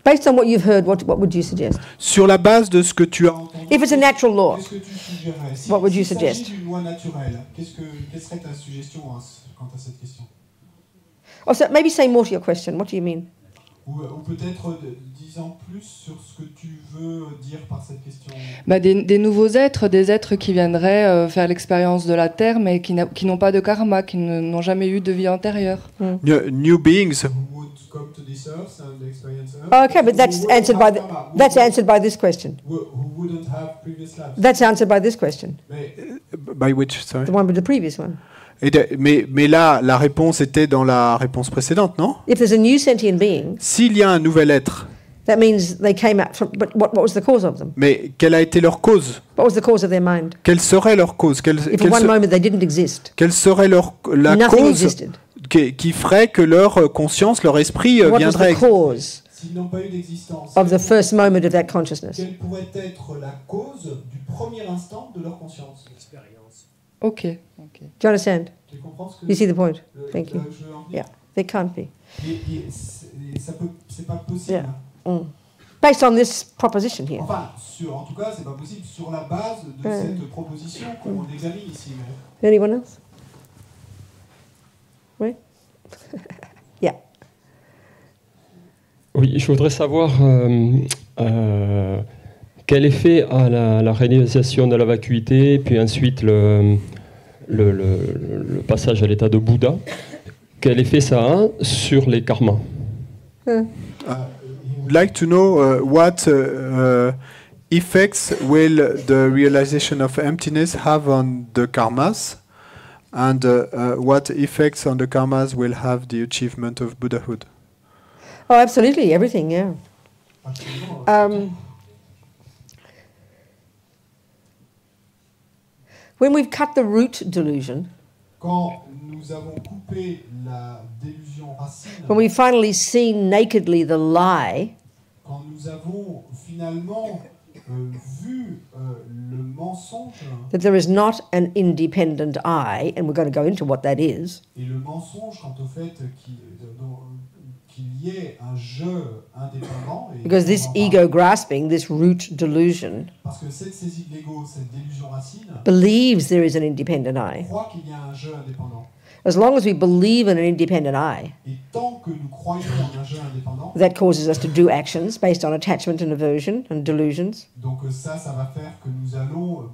Based on what you've heard, what would you suggest? Sur la base de ce que tu as entendu, If it's a natural law, Qu'est-ce que tu suggérerais? What would you s'il s'agit suggest? d'une loi naturelle, quelle serait ta suggestion quant à cette question? or so maybe say more to your question. What do you mean? Ou peut-être dis-en plus sur ce que tu veux dire par cette question. Bah, des nouveaux êtres, des êtres qui viendraient faire l'expérience de la Terre, mais qui n'ont pas de karma, qui n'ont jamais eu de vie antérieure. new beings. Who would come to this earth and experience earth? Okay, but that's Who wouldn't answered have by karma, that's who answered by this question. wouldn't have previous lives. That's answered by this question, Mais By which, sorry. the one with the previous one. Mais là, la réponse était dans la réponse précédente, non? If there's a new sentient being, S'il y a un nouvel être That means they came out from. But what was the cause of them? Mais quelle a été leur cause? What was the cause of their mind? Quelle serait leur cause? If at one moment they didn't exist, Quelle serait la nothing cause existed. qui ferait que leur conscience, leur esprit What was viendrait the cause S'ils n'ont pas eu d'existence, of the first moment of that consciousness? quelle pourrait être la cause du premier instant de leur conscience? Ok. Do you understand? Tu comprends ce que You see the point? le- Thank là you. où je veux en venir? Yeah, they can't be. C'est pas possible. Yeah. Based on this proposition here. Enfin, en tout cas, c'est pas possible sur la base de cette proposition qu'on examine ici. Mais Anyone else? Oui? Yeah. Oui, je voudrais savoir quel effet a la réalisation de la vacuité, puis ensuite le passage à l'état de Bouddha, quel effet ça a sur les karmas? would like to know what effects will the realization of emptiness have on the karmas, and what effects on the karmas will have the achievement of Buddhahood. Oh, absolutely, everything, yeah. When we've cut the root delusion, quand nous avons coupé la délusion racine, when we finally seen nakedly the lie, quand nous avons finalement vu le mensonge, that there is not an independent I, and we're going to go into what that is, et le mensonge quant au fait qu'il y ait un jeu indépendant, et because this ego grasping, this root delusion, parce que cette saisie de l'ego, cette délusion racine, believes there is an independent I. croit qu'il y a un jeu indépendant. As long as we believe in an independent I, Et tant que nous croyons en un jeu indépendant, that causes us to do actions based on attachment and aversion and delusions, donc ça va faire que nous allons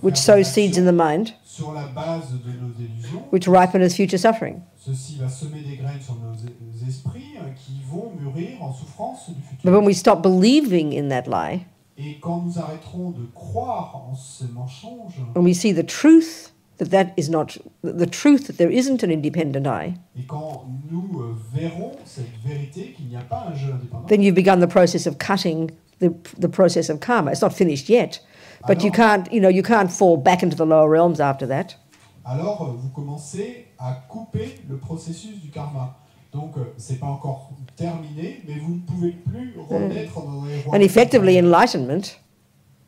which faire sow des seeds in actions the mind, sur la base de nos délusions. which ripen as future suffering. Ceci va semer des graines sur nos esprits qui vont mûrir en souffrance du But futur. when we stop believing in that lie, Et quand nous arrêterons de croire en ce mensonge, when we see the truth that is not the truth, that there isn't an independent I, et quand nous verrons cette vérité qu'il n'y a pas un jeu indépendant, then you've begun the process of cutting the process of karma. It's not finished yet, but you can't fall back into the lower realms after that. alors vous commencez à couper le processus du karma. Donc c'est pas encore terminé, mais vous ne pouvez plus renaître dans les rois. And effectively, enlightenment,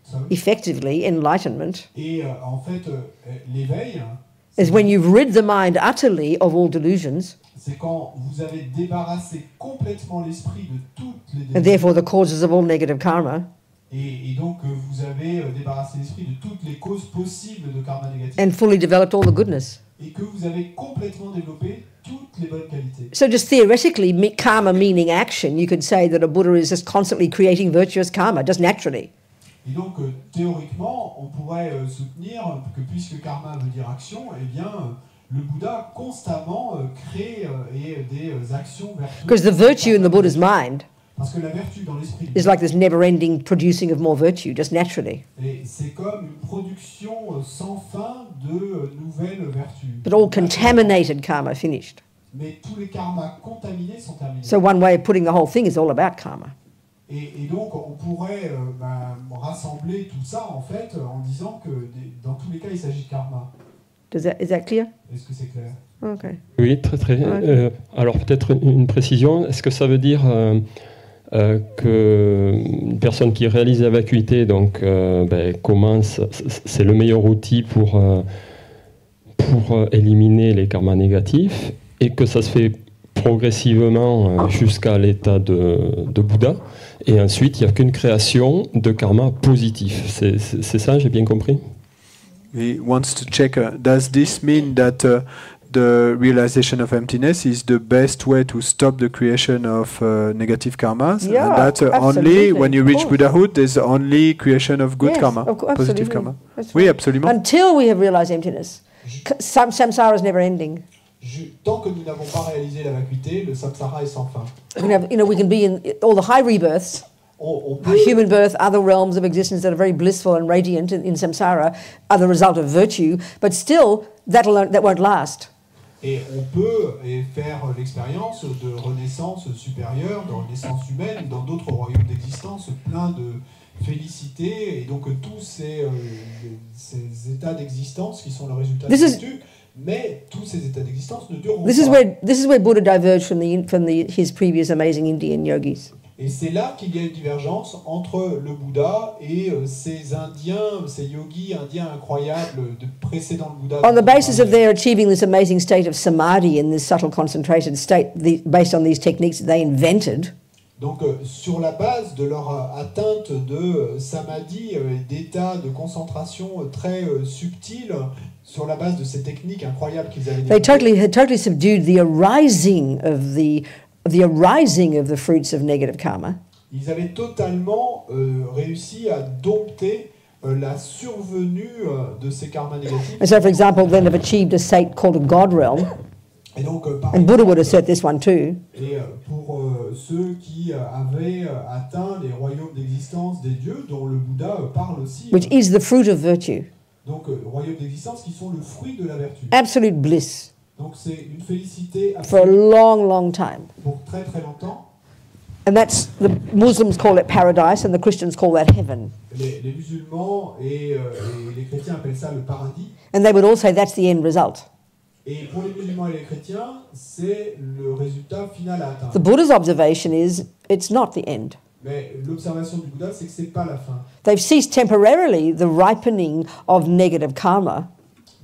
Ça veut- et en fait, l'éveil, is when you've rid the mind utterly of all delusions, c'est quand vous avez débarrassé complètement l'esprit de toutes les and délusions, therefore the causes of all negative karma, et donc vous avez débarrassé l'esprit de toutes les causes possibles de karma négatif, and fully developed all the goodness. et que vous avez complètement développé toutes les bonnes qualités. So just theoretically, karma meaning action, you could say that a Buddha is just constantly creating virtuous karma, just naturally. Et donc, théoriquement, on pourrait soutenir que puisque karma veut dire action, eh bien, le Bouddha constamment crée des actions vertueuses. Because the virtue in the Buddha's mind Parce que la vertu dans l'esprit is like this never-ending producing of more virtue, just naturally. et c'est comme une production sans fin de nouvelles vertus. But all contaminated karma finished. Mais tous les karmas contaminés sont terminés. So one way of putting the whole thing is all about karma. Et donc, on pourrait rassembler tout ça, en fait, en disant que dans tous les cas, il s'agit de karma. Is that clear? Est-ce que c'est clair? Okay. Oui, très très. Ouais. Alors peut-être une précision. Est-ce que ça veut dire qu'une personne qui réalise la vacuité, donc commence, c'est le meilleur outil pour éliminer les karmas négatifs, et que ça se fait progressivement jusqu'à l'état de Bouddha, et ensuite il n'y a qu'une création de karma positif. C'est ça, j'ai bien compris? He wants to check, does this mean that the realization of emptiness is the best way to stop the creation of negative karmas? Yeah, and that only absolutely, when you of reach course. Buddhahood, there's only creation of good Yes, karma, of course, positive absolutely. karma. That's Oui, right. absolument. Until we have realized emptiness, samsara is never ending. Tant que nous n'avons pas réalisé la vacuité, le samsara est sans fin. We can be in all the high rebirths, On peut, human birth, other realms of existence that are very blissful and radiant in samsara are the result of virtue, but still that won't last. Et on peut faire l'expérience de renaissance supérieure, de renaissance humaine, dans d'autres royaumes d'existence, plein de félicité, et donc tous ces états d'existence qui sont le résultat de l'étude, mais tous ces états d'existence ne dureront pas. This is where Buddha diverged from his previous amazing Indian yogis. Et c'est là qu'il y a une divergence entre le Bouddha et ces Indiens, ces yogis indiens incroyables de précédant le Bouddha. On the basis of their achieving this amazing state of samadhi in this subtle concentrated state, based on these techniques that they invented. Donc, sur la base de leur atteinte de samadhi, d'état de concentration très subtil, sur la base de ces techniques incroyables qu'ils avaient développées, They had totally subdued the arising of the fruits of negative karma. Ils avaient totalement réussi à dompter la survenue de ces karmas négatifs. And so, for example, then have achieved a state called a God realm. Et donc, par And Buddha would assert this one too. Et pour ceux qui avaient atteint les royaumes d'existence des dieux, dont le Bouddha parle aussi, Which is the fruit of virtue. donc royaumes d'existence qui sont le fruit de la vertu. Absolute bliss Donc c'est une félicité for a absolue long, long time. pour très très longtemps. And that's, the Muslims call it paradise and the Christians call that heaven. Les musulmans et les chrétiens appellent ça le paradis. And they would all say that's the end result. Et pour les musulmans et les chrétiens, c'est le résultat final à atteindre. The Buddha's observation is it's not the end. Mais l'observation du Bouddha, c'est que c'est pas la fin. They've ceased temporarily the ripening of negative karma,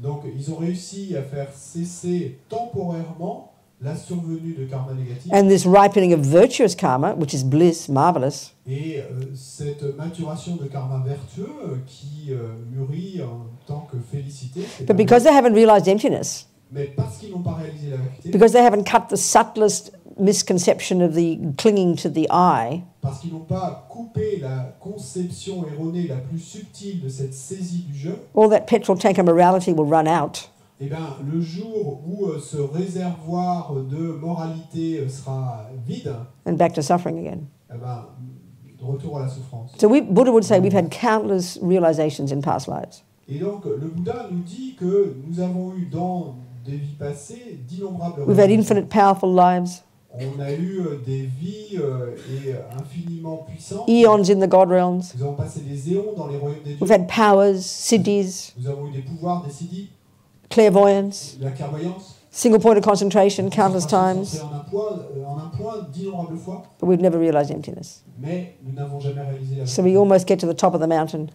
Donc ils ont réussi à faire cesser temporairement la survenue de karma négatif. and this ripening of virtuous karma, which is bliss, marvelous. Et cette maturation de karma vertueux qui mûrit en tant que félicité. C'est But because they haven't realized emptiness, Mais parce qu'ils n'ont pas réalisé la vérité, because they haven't cut the subtlest misconception of the clinging to the I, parce qu'ils n'ont pas coupé la conception erronée la plus subtile de cette saisie du jeu, all that petrol tanker morality will run out. eh bien, le jour où ce réservoir de moralité sera vide, And back to suffering again. eh ben, retour à la souffrance. So Buddha would say we've had countless realizations in past lives. Et donc, le Bouddha nous dit que nous avons eu dans des vies passées d'innombrables We've had réalisations. infinite powerful lives, On a eu des vies infiniment puissantes. eons in the God realms. Nous avons passé des éons dans les royaumes des dieux. We've had powers, siddhis, Nous avons eu des pouvoirs, des siddhis, clairvoyance, de la clairvoyance. single point of concentration countless times, En un point d'innombrables fois, but we've never realized emptiness. mais nous n'avons jamais réalisé la So vérité. we almost get to the top of the mountain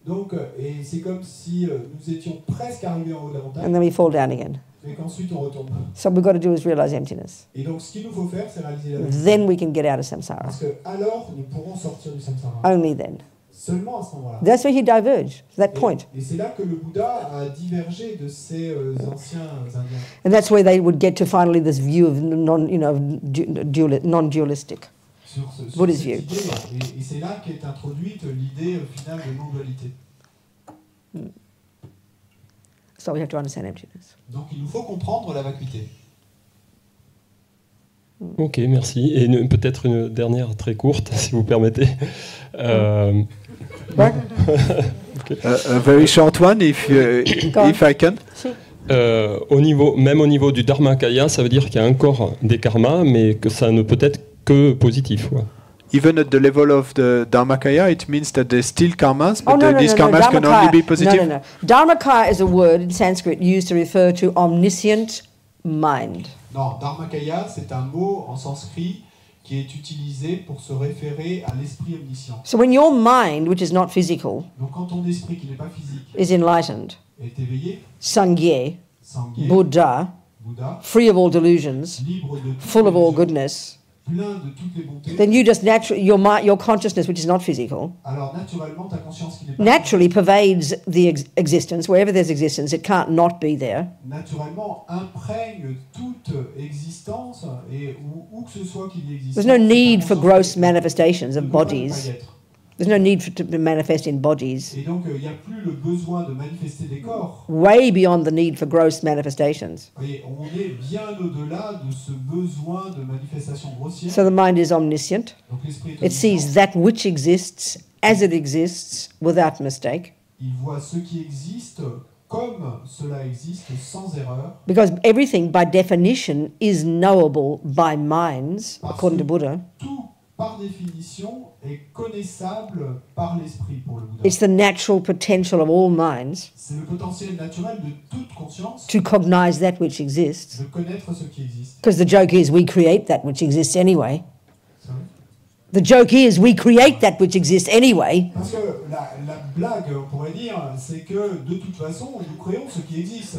Donc, et c'est comme si nous étions presque arrivés en haut de la and montagne, then we fall down again. mais qu'ensuite on retombe. So what we've got to do is realize emptiness. Et donc, ce qu'il nous faut faire, c'est réaliser la vérité. Then we can get out of samsara. Parce que alors, nous pourrons sortir du samsara. Only then. Seulement à ce moment-là. That's where he diverged, that point. Et c'est là que le Bouddha a divergé de ces anciens Indiens. And that's where they would get to finally this view of non-dualistic. Sur Buddhist cette view. idée, et c'est là qu'est introduite l'idée finale de non-dualité. So we have to understand emptiness. Donc il nous faut comprendre la vacuité. Ok, merci. Et peut-être une dernière très courte, si vous permettez. Right? A very short one, if I can. Même au niveau du Dharmakaya, ça veut dire qu'il y a encore des karmas, mais que ça ne peut être que positif. Ouais. Even at the level of the Dharmakaya, it means that there's still karmas, but Oh, no, no, these no, no. karmas can only be positive. No, no, no. Dharmakaya is a word in Sanskrit used to refer to omniscient mind. Non, Dharmakaya, c'est un mot en sanskrit qui est utilisé pour se référer à l'esprit omniscient. So when your mind, which is not physical, Donc quand ton esprit qui n'est pas physique is enlightened, est éveillé, Sangye, Sangye, Buddha, Bouddha, free of all delusions, libre de toutes full of les all illusions, goodness, plein de toutes les bontés, then you just naturally, your consciousness, which is not physical, alors naturellement ta conscience qui n'est pas naturally pervades the existence. Wherever there's existence, it can't not be there. naturellement imprègne toute existence et où que ce soit qu'il y ait existence. There's no need ta for conscience gross ne manifestations of peut pas ne pas y bodies. être. There's no need to manifest in bodies. Et donc il n'y a plus le besoin de manifester des corps. Way beyond the need for gross manifestations. Et on est bien au-delà de ce besoin de manifestation grossière. So the mind is omniscient. Donc l'esprit est It sees omniscient. that which exists as it exists without mistake. Il voit ce qui existe comme cela existe sans erreur. Because everything, by definition, is knowable by minds, according to Buddha. Tout, par définition, est connaissable par l'esprit pour le Bouddha. It's the natural potential of all minds C'est le potentiel naturel de toute conscience to cognize that which exists. de connaître ce qui existe. Because the joke is we create that which exists anyway. Sorry? The joke is we create that which exists anyway. Parce que la blague, on pourrait dire, c'est que de toute façon, nous créons ce qui existe.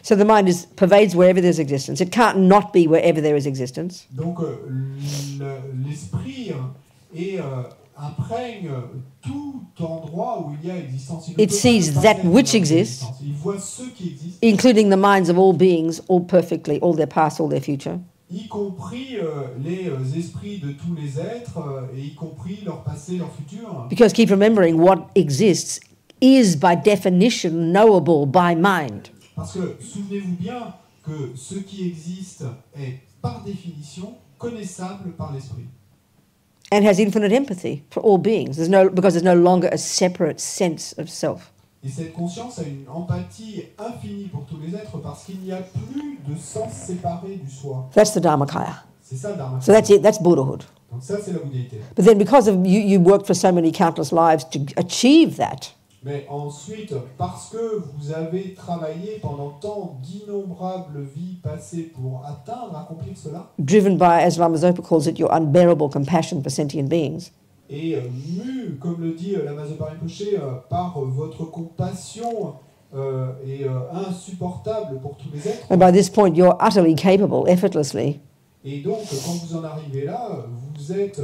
So the mind pervades wherever there's existence. It can't not be wherever there is existence. Donc l'esprit imprègne tout endroit où il y a existence. Il ne It peut pas sees ne pas that être which dans exists. l'existence. Il voit ce qui existe, Including the minds of all beings, all perfectly, all their past, all their future. y compris les esprits de tous les êtres, et y compris leur passé, leur futur. Because keep remembering, what exists is by definition knowable by mind. Parce que souvenez-vous bien que ce qui existe est par définition connaissable par l'esprit. And has infinite empathy for all beings. Because there's no longer a separate sense of self. Et cette conscience a une empathie infinie pour tous les êtres parce qu'il n'y a plus de sens séparé du soi. That's the Dharmakaya. C'est ça le Dharma. So that's it, that's Buddhahood. Donc ça c'est la bouddhéité. But then because of you worked for so many countless lives to achieve that, Mais ensuite, parce que vous avez travaillé pendant tant d'innombrables vies passées pour atteindre, accomplir cela, driven by, as Lama Zopa calls it, your unbearable compassion for sentient beings, et mu, comme le dit Lama Zopa Rinpoche, par votre compassion et insupportable pour tous les êtres, and by this point you're utterly capable, effortlessly, et donc quand vous en arrivez là, vous êtes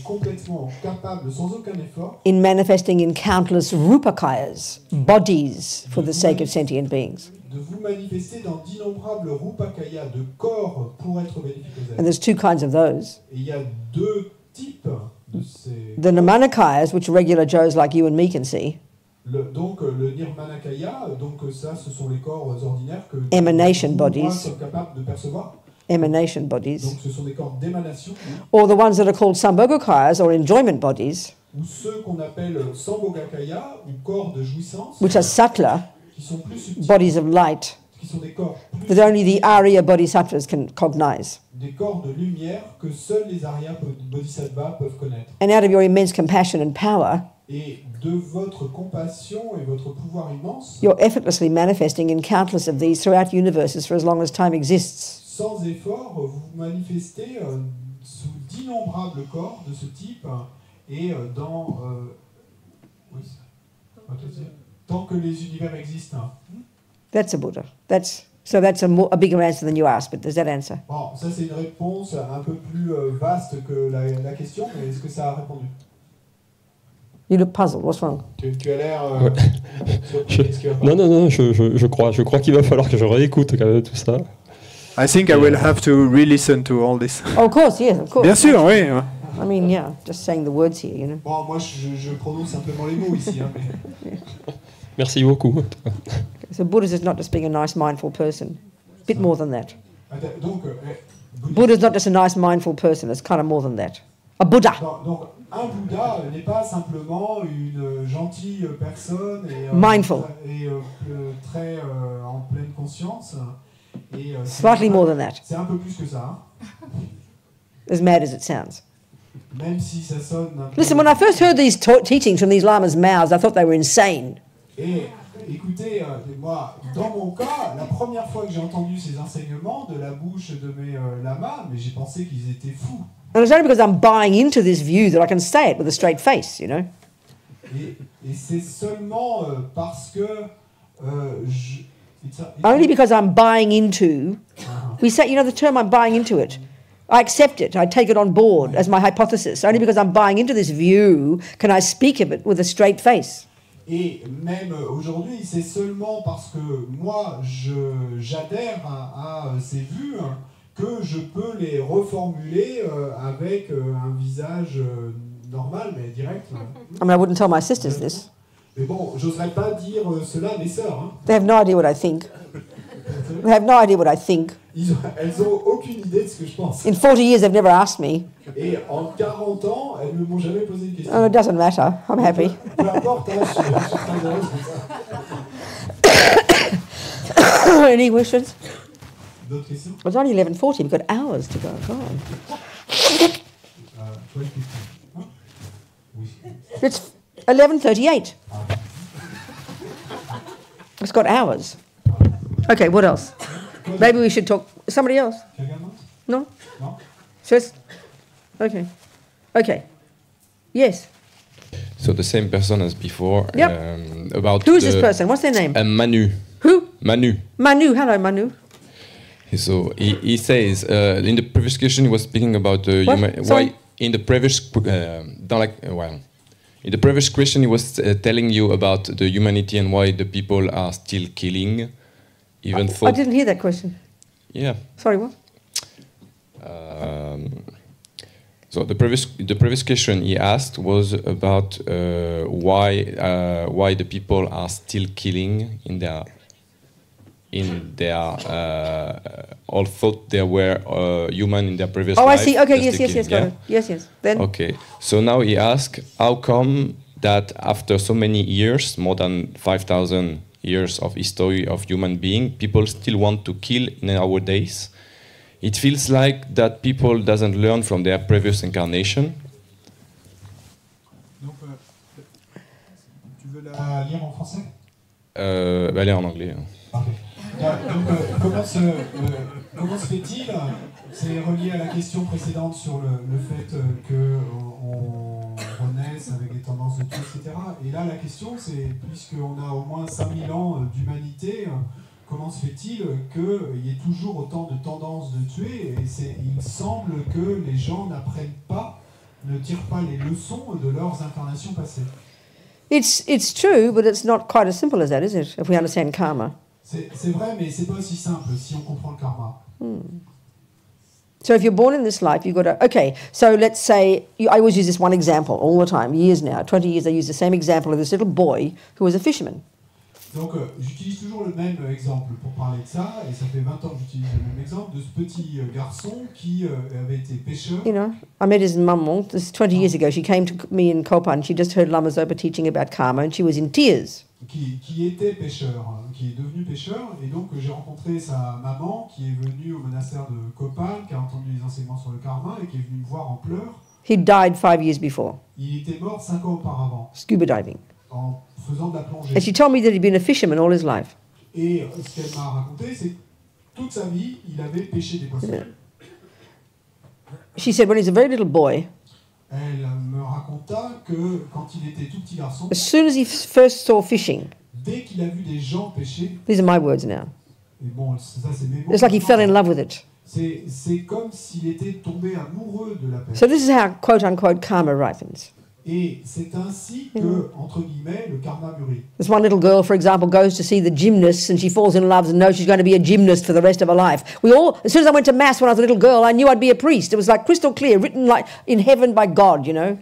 complètement capable, sans aucun effort, in manifesting in countless rupakayas, bodies for the sake of sentient beings. de vous manifester dans d'innombrables rupakaya, de corps pour être bénéfique aux And êtres. there's two kinds of those. Et il y a deux types de ces... The Namanakayas, which regular Joes like you and me can see, Donc le Nirmanakaya, donc ça ce sont les corps ordinaires que Emanation vous, moi, bodies. sommes capables de percevoir. emanation bodies, Donc ce sont des corps d'émanation, or the ones that are called Sambhogakayas, or enjoyment bodies, ou ceux qu'on appelle Sambhogakaya, ou corps de jouissance, which are subtler qui sont plus subtils, bodies of light, qui sont des corps plus that only the Arya bodhisattvas can cognize. des corps de lumière que seuls les Arya Bodhisattvas peuvent connaître. And out of your immense compassion and power, Et de votre compassion et votre pouvoir immense, you're effortlessly manifesting in countless of these throughout universes for as long as time exists. sans effort, vous vous manifestez sous d'innombrables corps de ce type et tant que les univers existent. That's a Buddha. That's a bigger answer than you asked, but does that answer? Bon, ça c'est une réponse un peu plus vaste que la question, mais est-ce que ça a répondu? You look puzzled. What's wrong? Tu as l'air Je- surpris. Non, je crois qu'il va falloir que je réécoute quand même tout ça. I think I will have to re-listen to all this. Oh, of course, yes, of course. Bien sûr, oui. I mean, yeah, just saying the words here, you know. Bon, moi je prononce simplement les mots ici, hein, mais... Merci beaucoup. So Buddha's is not just being a nice, mindful person. A bit more than that. Donc, Buddha's not just a nice, mindful person. It's kind of more than that. A Buddha. donc, un Bouddha n'est pas simplement une gentille personne et, Mindful. et très en pleine conscience. Et, Slightly more than that. C'est un peu plus que ça, hein. As mad as it sounds. Même si ça sonne un peu... Listen, when I first heard these teachings from these lamas' mouths, I thought they were insane. Et écoutez, moi, dans mon cas, la première fois que j'ai entendu ces enseignements de la bouche de mes lamas, mais j'ai pensé qu'ils étaient fous. And it's only because I'm buying into this view that I can say it with a straight face, you know. Et c'est seulement parce que Only because I'm buying into, we say, you know, the term I'm buying into it. I accept it, I take it on board as my hypothesis. Only because I'm buying into this view can I speak of it with a straight face. Et même aujourd'hui, c'est seulement parce que moi, j'adhère à ces vues que je peux les reformuler avec un visage normal, mais direct. I mean, I wouldn't tell my sisters this. Mais bon, j'oserais pas dire cela à mes sœurs. Hein. They have no idea what I think. They have no idea what I think. Elles ont aucune idée de ce que je pense. In 40 years, they've never asked me. Et en 40 ans, elles ne m'ont jamais posé une question. Oh, it doesn't matter. I'm happy. Peu importe, hein, je suis très heureuse comme ça. Any questions? D'autres questions? It's only 11:40. We've got hours to go. God. 12:50. Hein? Oui. It's 11:38. It's got hours. Okay, what else? Maybe we should talk. Somebody else? Quelqu'un d'autre? No? Non? Just. Okay. Okay. Yes. So the same person as before. Yep. About Who is this person? What's their name? Manu. Who? Manu. Manu. Hello, Manu. So he says in the previous question he was speaking about What? Sorry? why in the previous in the previous question he was telling you about the humanity and why the people are still killing, even though. I didn't hear that question. Yeah. Sorry, what? So the previous question he asked was about why the people are still killing in their all thought they were human in their previous Oh, life. I see. Okay, just yes, the got killing, it. Yes. Then. Okay, so now he asks, how come that after so many years, more than 5,000 years of history of human being, people still want to kill in our days? It feels like that people doesn't learn from their previous incarnation. Donc, tu veux la lire en français? Elle est en anglais. Hein. Parfait. Donc, comment se fait-il? C'est relié à la question précédente sur le fait qu'on renaisse avec des tendances de tuer, etc. Et là, la question, c'est, puisqu'on a au moins 5000 ans d'humanité, comment se fait-il qu'il y ait toujours autant de tendances de tuer? Et il semble que les gens ne tirent pas les leçons de leurs incarnations passées. It's true, but it's not quite as simple as that, is it? If we understand karma. C'est vrai, mais c'est pas aussi simple si on comprend le karma. So if you're born in this life, you've got to... Okay, so let's say... I always use this one example all the time, years now. 20 years, I use the same example of this little boy who was a fisherman. Donc j'utilise toujours le même exemple pour parler de ça, et ça fait 20 ans que j'utilise le même exemple, de ce petit garçon qui avait été pêcheur. You know, I met his mum, this is 20 years ago. She came to me in Kopan. She just heard Lama Zopa teaching about karma, and she was in tears. Qui était pêcheur, qui est devenu pêcheur, et donc j'ai rencontré sa maman qui est venue au monastère de Kopan, qui a entendu les enseignements sur le karma et qui est venue me voir en pleurs. He died 5 years before. Il était mort 5 ans auparavant. Scuba diving. En faisant de la plongée. And she told me that he'd been a fisherman all his life. Et ce qu'elle m'a raconté, c'est que toute sa vie, il avait pêché des poissons. Yeah. She said when he's a very little boy, Elle me raconta que quand il était tout petit garçon, as soon as he first saw fishing, dès qu'il a vu des gens pêcher, these are my words now, et bon, ça c'est mes mots, it's like he fell in love with it. c'est comme s'il était tombé amoureux de la pêche. So this is how quote-unquote karma ripens. Et c'est ainsi que, entre guillemets, le karma mûrit. This one little girl, for example, goes to see the gymnasts and she falls in love and knows she's going to be a gymnast for the rest of her life. We all, as soon as I went to Mass when I was a little girl, I knew I'd be a priest. It was like crystal clear, written like in heaven by God, you know.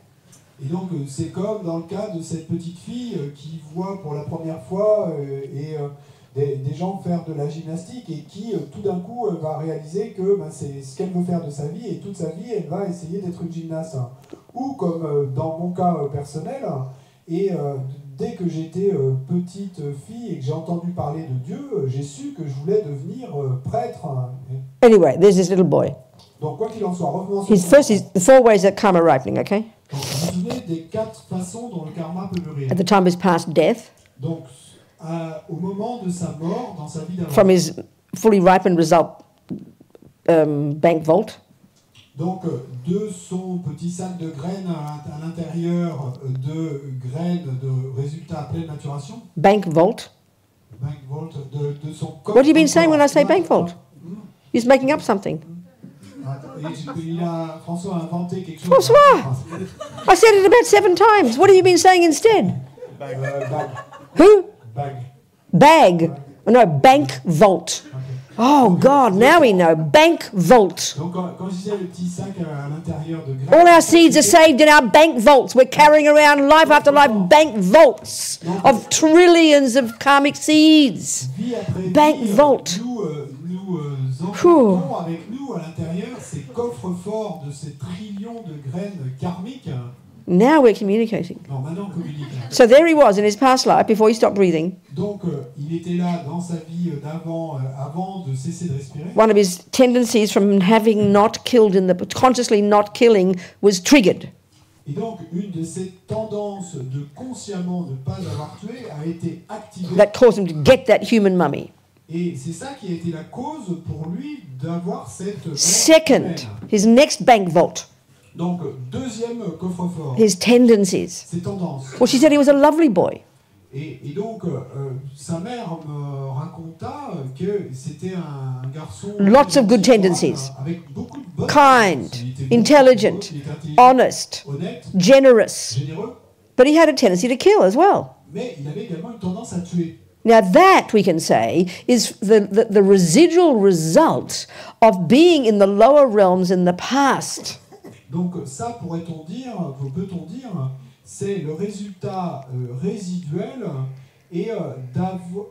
Et donc, c'est comme dans le cas de cette petite fille qui voit pour la première fois des gens faire de la gymnastique et qui, tout d'un coup, va réaliser que c'est ce qu'elle veut faire de sa vie et toute sa vie, elle va essayer d'être une gymnaste. Ou comme dans mon cas personnel, et dès que j'étais petite fille et que j'ai entendu parler de Dieu, j'ai su que je voulais devenir prêtre. Anyway, there's this little boy. Donc, quoi qu'il en soit, revenons sur the 4 ways that karma ripening, okay? Donc, vous vous souvenez des 4 façons dont le karma peut mûrir. At the time of his past death, Donc, au moment de sa mort, dans sa vie d'avant. from his fully ripened result bank vault, Donc, de son petit sac de graines à l'intérieur de graines de résultats à pleine maturation. bank vault. Bank vault, de son coffre. What have you been saying when I say bank vault? He's making up something. François a inventé quelque chose. François! I said it about 7 times. What have you been saying instead? Bag. Who? Bag. Bag. Oh, no, bank vault. Oh, God, now we know. Bank vault. Donc, quand je disais le petit sac à l'intérieur de graines. All our seeds are saved in our bank vaults. We're carrying around life after life bank vaults of trillions of karmic seeds. Vie après Bank vie, vault. Nous emportons avec nous à l'intérieur ces coffres forts de ces trillions de graines karmiques. Now we're communicating. Non, maintenant on communique. So there he was in his past life before he stopped breathing. Donc, il était là dans sa vie d'avant, avant de cesser de respirer. One of his tendencies from having not killed consciously not killing was triggered. Et donc, une de ces tendances de consciemment ne pas avoir tué a été activée. That caused him to get that human mummy. Et c'est ça qui a été la cause pour lui d'avoir cette... Second, his next bank vault, Donc, deuxième coffre-fort, his tendencies. ses tendances. Well, she said he was a lovely boy. Et donc, sa mère me raconta que c'était un garçon... Lots of good tendencies. Avec beaucoup de bonnes Kind, tendances. Il était intelligent, il était intelligent, honest, honnête, generous. généreux, But he had a tendency to kill as well. mais il avait également une tendance à tuer. Now that, we can say, is the residual result of being in the lower realms in the past. Donc ça, peut-on dire, c'est le résultat résiduel et d'avoir...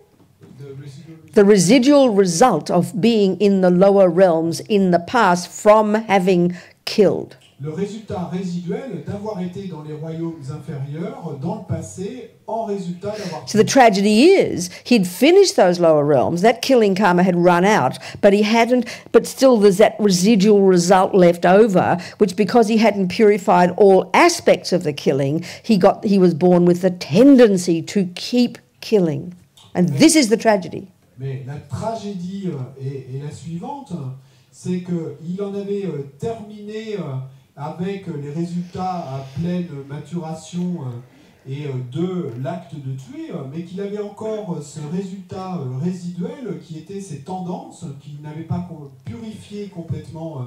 The residual result of being in the lower realms in the past from having killed. Le résultat résiduel d'avoir été dans les royaumes inférieurs dans le passé en résultat d'avoir... So the tragedy is, he'd finished those lower realms, that killing karma had run out, but still there's that residual result left over, which because he hadn't purified all aspects of the killing, he was born with the tendency to keep killing. And this is the tragedy. Mais la tragédie est la suivante, c'est qu'il en avait terminé avec les résultats à pleine maturation et de l'acte de tuer, mais qu'il avait encore ce résultat résiduel qui était ses tendances, qu'il n'avait pas purifié complètement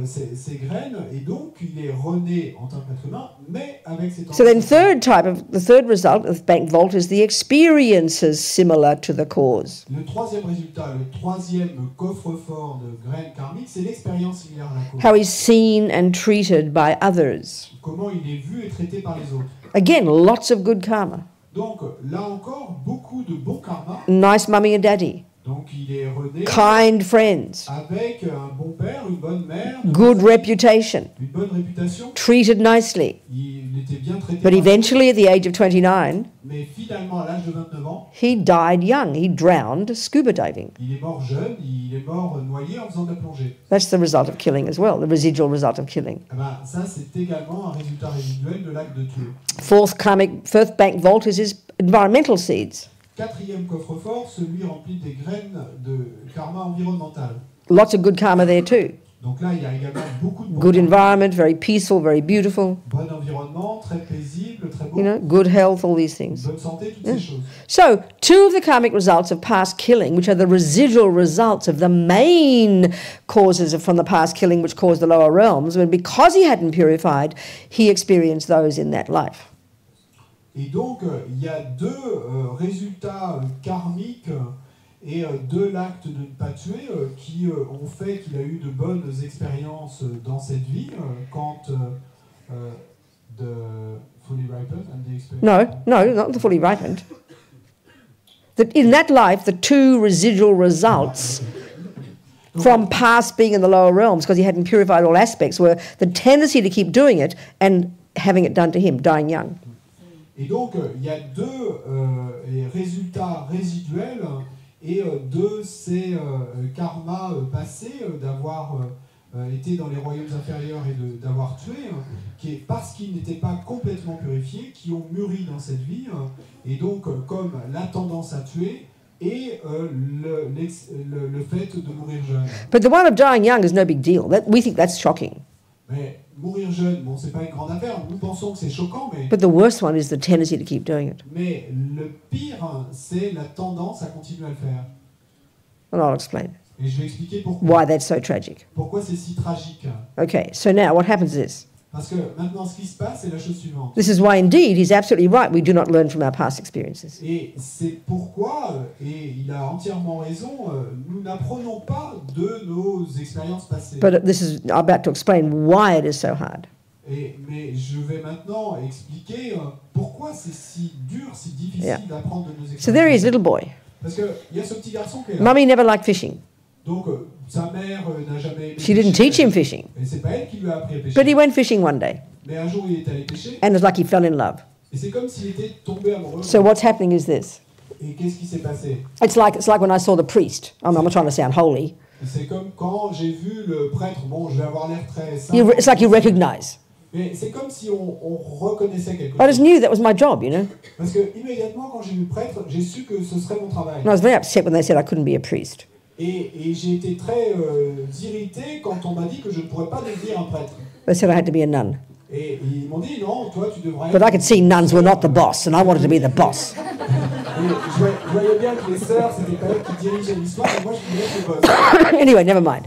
ses graines, et donc il est rené en tant qu'être humain, mais avec ses tendances. So then the third result of bank vault is the experiences similar to the cause. Le troisième résultat, le troisième coffre-fort de graines karmiques, c'est l'expérience similaire à la cause. How he's seen and treated by others. Comment il est vu et traité par les autres. Again, lots of good karma. Donc là encore, beaucoup de bon karma. Nice mummy and daddy. Donc il est rené Kind friends. avec un bon père, une bonne mère, Good reputation. une bonne réputation. Treated nicely. Il était bien traité. But eventually, at the age of 29, Mais finalement, à l'âge de 29 ans, he died young. He drowned scuba diving. il est mort jeune, il est mort noyé en faisant de la plongée. That's the result of killing as well, the residual result of killing. Eh ben, ça, c'est également un résultat résiduel de l'acte de tuer. Fourth bank vault is his environmental seeds. Quatrième coffre-fort, celui rempli des graines de karma environnemental. Lots of good karma there too. Donc là, il y a également beaucoup de Good environment, very peaceful, very beautiful. bon environnement, très paisible, très beau. You know, good health, all these things. Bonne santé, toutes ces choses. So, two of the karmic results of past killing, which are the residual results of the main causes from the past killing which caused the lower realms, when because he hadn't purified, he experienced those in that life. Et donc, il y a deux résultats karmiques et de l'acte de ne pas tuer qui ont fait qu'il a eu de bonnes expériences dans cette vie quand the fully ripened and the experience... No, not the fully ripened. In that life, the two residual results from past being in the lower realms, because he hadn't purified all aspects, were the tendency to keep doing it and having it done to him, dying young. Et donc, il y a deux résultats résiduels et de ces karmas passés, d'avoir été dans les royaumes inférieurs et d'avoir tué, qui est parce qu'ils n'étaient pas complètement purifiés, qui ont mûri dans cette vie, et donc comme la tendance à tuer et le fait de mourir jeune. But the one of dying young is no big deal. We think that's shocking. Mais mourir jeune, bon, c'est pas une grande affaire. Nous pensons que c'est choquant, mais... But the worst one is the tendency to keep doing it. Mais le pire, c'est la tendance à continuer à le faire. And I'll explain Et je vais expliquer pourquoi. why that's so tragic. Pourquoi c'est si tragique. Okay, so now what happens is, Parce que maintenant, ce qui se passe, c'est la chose suivante. this is why indeed he's absolutely right, we do not learn from our past experiences. Et c'est pourquoi, et il a entièrement raison, nous n'apprenons pas de nos expériences passées. But this is I'm about to explain why it is so hard. Mais je vais maintenant expliquer pourquoi c'est si dur, si difficile d'apprendre de nos expériences. So there he is, little boy. Parce qu'il y a ce petit garçon qui est là. Mummy never liked fishing. Donc, sa mère n'a jamais aimé She didn't pêcher. teach him fishing. Et c'est pas elle qui lui a appris à pêcher. But he went fishing one day. Mais un jour, il est allé pêcher, and it's like he fell in love. et c'est comme s'il était tombé amoureux. So what's happening is this. Et qu'est-ce qui s'est passé? It's like when I saw the priest. I'm not trying to sound holy. C'est comme quand j'ai vu le prêtre, bon, je vais avoir l'air très saint. It's like you recognize. Mais c'est comme si on reconnaissait quelque I just chose. knew that was my job, you know. Parce que immédiatement, quand j'ai vu le prêtre, j'ai su que ce serait mon travail. And I was very upset when they said I couldn't be a priest. Et j'ai été très irrité quand on m'a dit que je ne pourrais pas devenir un prêtre. They said I had to be a nun. Et ils m'ont dit, non, toi, tu devrais... But I could see nuns were not the boss, and I wanted to be the boss. Et je voyais bien que les sœurs, c'était pas elles qui dirigeaient l'histoire, mais moi, je voulais être le boss. Anyway, never mind.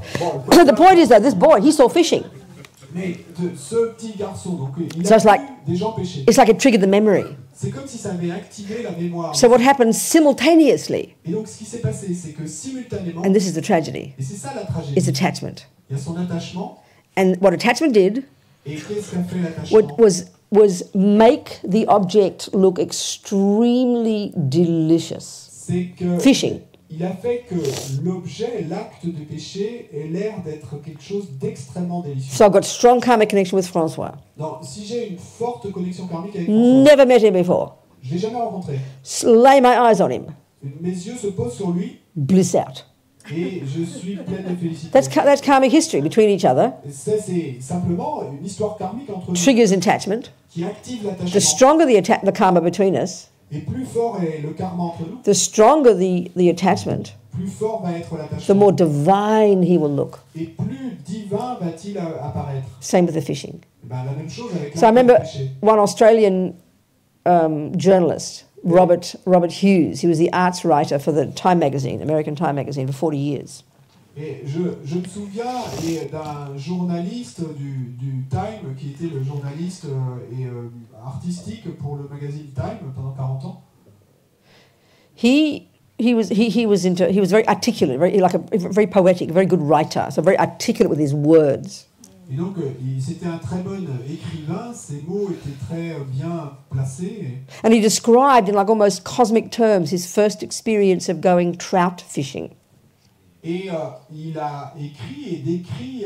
So the point is that this boy, he saw fishing. Mais ce petit garçon, donc, il So a it's like- vu des gens pêcher. It's like it triggered the memory. C'est comme si ça avait activé la mémoire. So what happened simultaneously, Et donc, ce qui s'est passé, c'est que simultanément, and this is the tragedy, et c'est ça la is tragédie, attachment. il y a son attachement, And what attachment did et qu'est-ce qu'a fait l'attachement? was make the object look extremely delicious. C'est que Fishing. il a fait que l'objet, l'acte de pêcher, ait l'air d'être quelque chose d'extrêmement délicieux. So I've got strong karmic connection with Francois. Donc, si j'ai une forte connexion karmique avec François, Never met him before. je l'ai jamais rencontré. Lay my eyes on him. Mes yeux se posent sur lui Bliss out. et je suis pleine de félicité. That's karmic history between each other. Et ça, c'est simplement une histoire karmique entre nous Triggers attachment. qui active The l'attachement. stronger the karma between us, Et plus fort est le karma entre nous, the stronger the attachment, plus fort va être the l'attachement. more divine he will look. Et plus divin va-t-il apparaître. Same with the fishing. Ben, la même chose avec So I l'acte de remember péché. one Australian journalist, Robert Hughes. He was the arts writer for the Time magazine, American Time magazine, for 40 years. Et je me souviens d'un journaliste du Time, qui était le journaliste artistique pour le magazine Time pendant 40 ans. He was very articulate, very poetic, a very good writer. So very articulate with his words. Et donc, c'était un très bon écrivain, ses mots étaient très bien placés. And he described in like almost cosmic terms his first experience of going trout fishing. Et il a écrit et décrit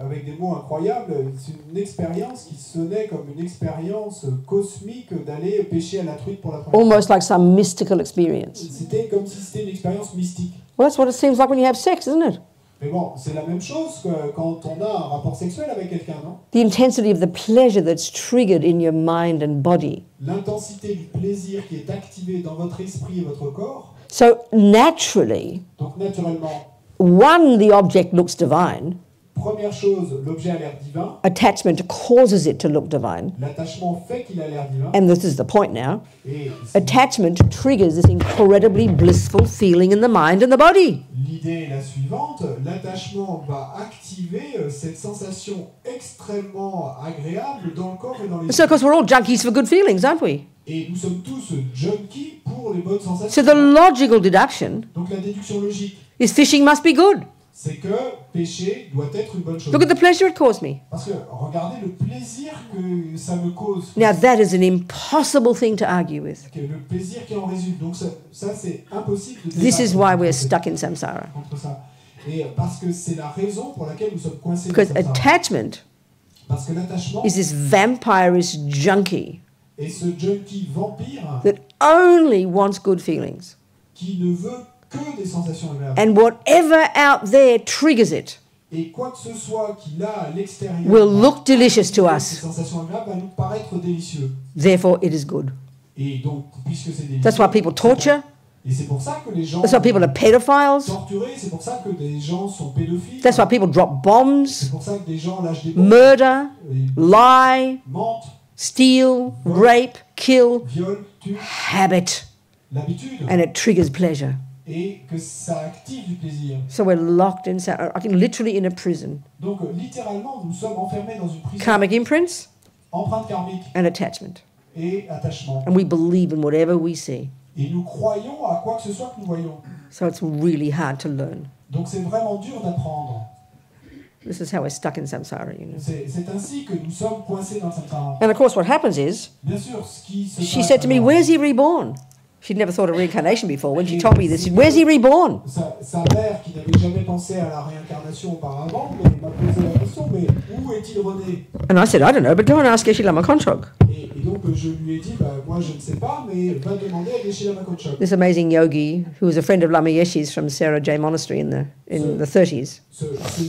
avec des mots incroyables, c'est une expérience qui sonnait comme une expérience cosmique d'aller pêcher à la truite pour la première fois. Almost like some mystical experience. C'était comme si c'était une expérience mystique. Well, that's what it seems like when you have sex, isn't it? Mais bon, c'est la même chose que quand on a un rapport sexuel avec quelqu'un, non? The intensity of the pleasure that's triggered in your mind and body. L'intensité du plaisir qui est activée dans votre esprit et votre corps. So naturally, Donc naturellement, one, the object looks divine. première chose, l'objet a l'air divin. Attachment causes it to look divine. L'attachement fait qu'il a l'air divin. And this is the point now. Et Attachment triggers this incredibly blissful feeling in the mind and the body. l'idée est la suivante, l'attachement va activer cette sensation extrêmement agréable dans le corps et dans So, l'esprit. of course, we're all junkies for good feelings, aren't we? Et nous sommes tous junkies pour les bonnes So sensations. the logical deduction Donc la déduction logique, is fishing must be good. c'est que pécher doit être une bonne chose. Look at the pleasure it caused me. Parce que regardez le plaisir que ça me cause. Now, that is an impossible thing to argue with. Que le plaisir qui en résulte. Donc ça c'est impossible de This is débattre why contre we're ça. stuck in samsara. Contre ça. Et parce que c'est la raison pour laquelle nous sommes coincés dans Because ça. attachment Parce que l'attachement is this vampirish junkie est ce junkie vampire that only wants good feelings. qui ne veut que des sensations agréables. And whatever out there triggers it Et quoi que ce soit qu'il a à l'extérieur will look delicious to ces us. sensations agréables va nous paraître délicieux. Therefore, it is good. Et donc, puisque c'est délicieux... That's why people torture. Et c'est pour ça que les gens That's why people are pedophiles. torturés, c'est pour ça que des gens sont pédophiles. That's why people drop bombs, C'est pour ça que des gens lâchent des bombes, murder, et lie, mentent, steal, rape, kill, violent, tuent. habit. L'habitude. And it triggers pleasure. Et que ça active du plaisir. So we're locked in, literally in a prison. Donc, littéralement, nous sommes enfermés dans une prison. Karmic imprints Empreinte karmique and attachment. et attachement. And we believe in whatever we see. Et nous croyons à quoi que ce soit que nous voyons. So it's really hard to learn. Donc c'est vraiment dur d'apprendre. This is how we're stuck in samsara, you know. C'est ainsi que nous sommes coincés dans cette parole. And of course, what happens is, Bien sûr, ce qui se she passe said to me, alors, "Where's he reborn?" She'd never thought of reincarnation before. When she told me this, she said, where's he reborn? Sa mère, qui n'avait jamais pensé à la réincarnation auparavant, m'a posé la question, mais où est-il rené? And I said, I don't know, but go and ask Geshe Lama Kontrok. Et donc je lui ai dit, moi je ne sais pas, mais va demander à Geshe Lama Kontrok. This amazing yogi, who was a friend of Lama Yeshe's from Sarah J Monastery in the 30s. Ce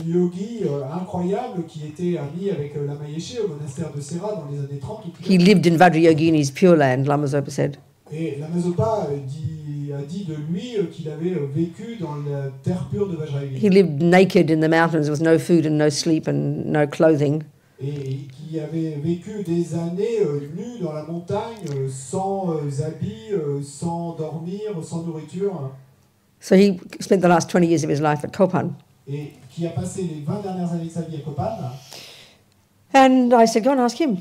yogi incroyable qui était ami avec Lama Yeshe au monastère de Serra dans les années 30. He lived in Vajrayogini's Pure Land, Lama Zopa said. Et Lama Zopa a dit de lui qu'il avait vécu dans la terre pure de Vajrayogini. He lived naked in the mountains with no food and no sleep and no clothing. Et qui avait vécu des années nu dans la montagne, sans habits, sans dormir, sans nourriture. So he spent the last 20 years of his life at Kopan. Et qui a passé les 20 dernières années de sa vie à Kopan. And I said, go and ask him.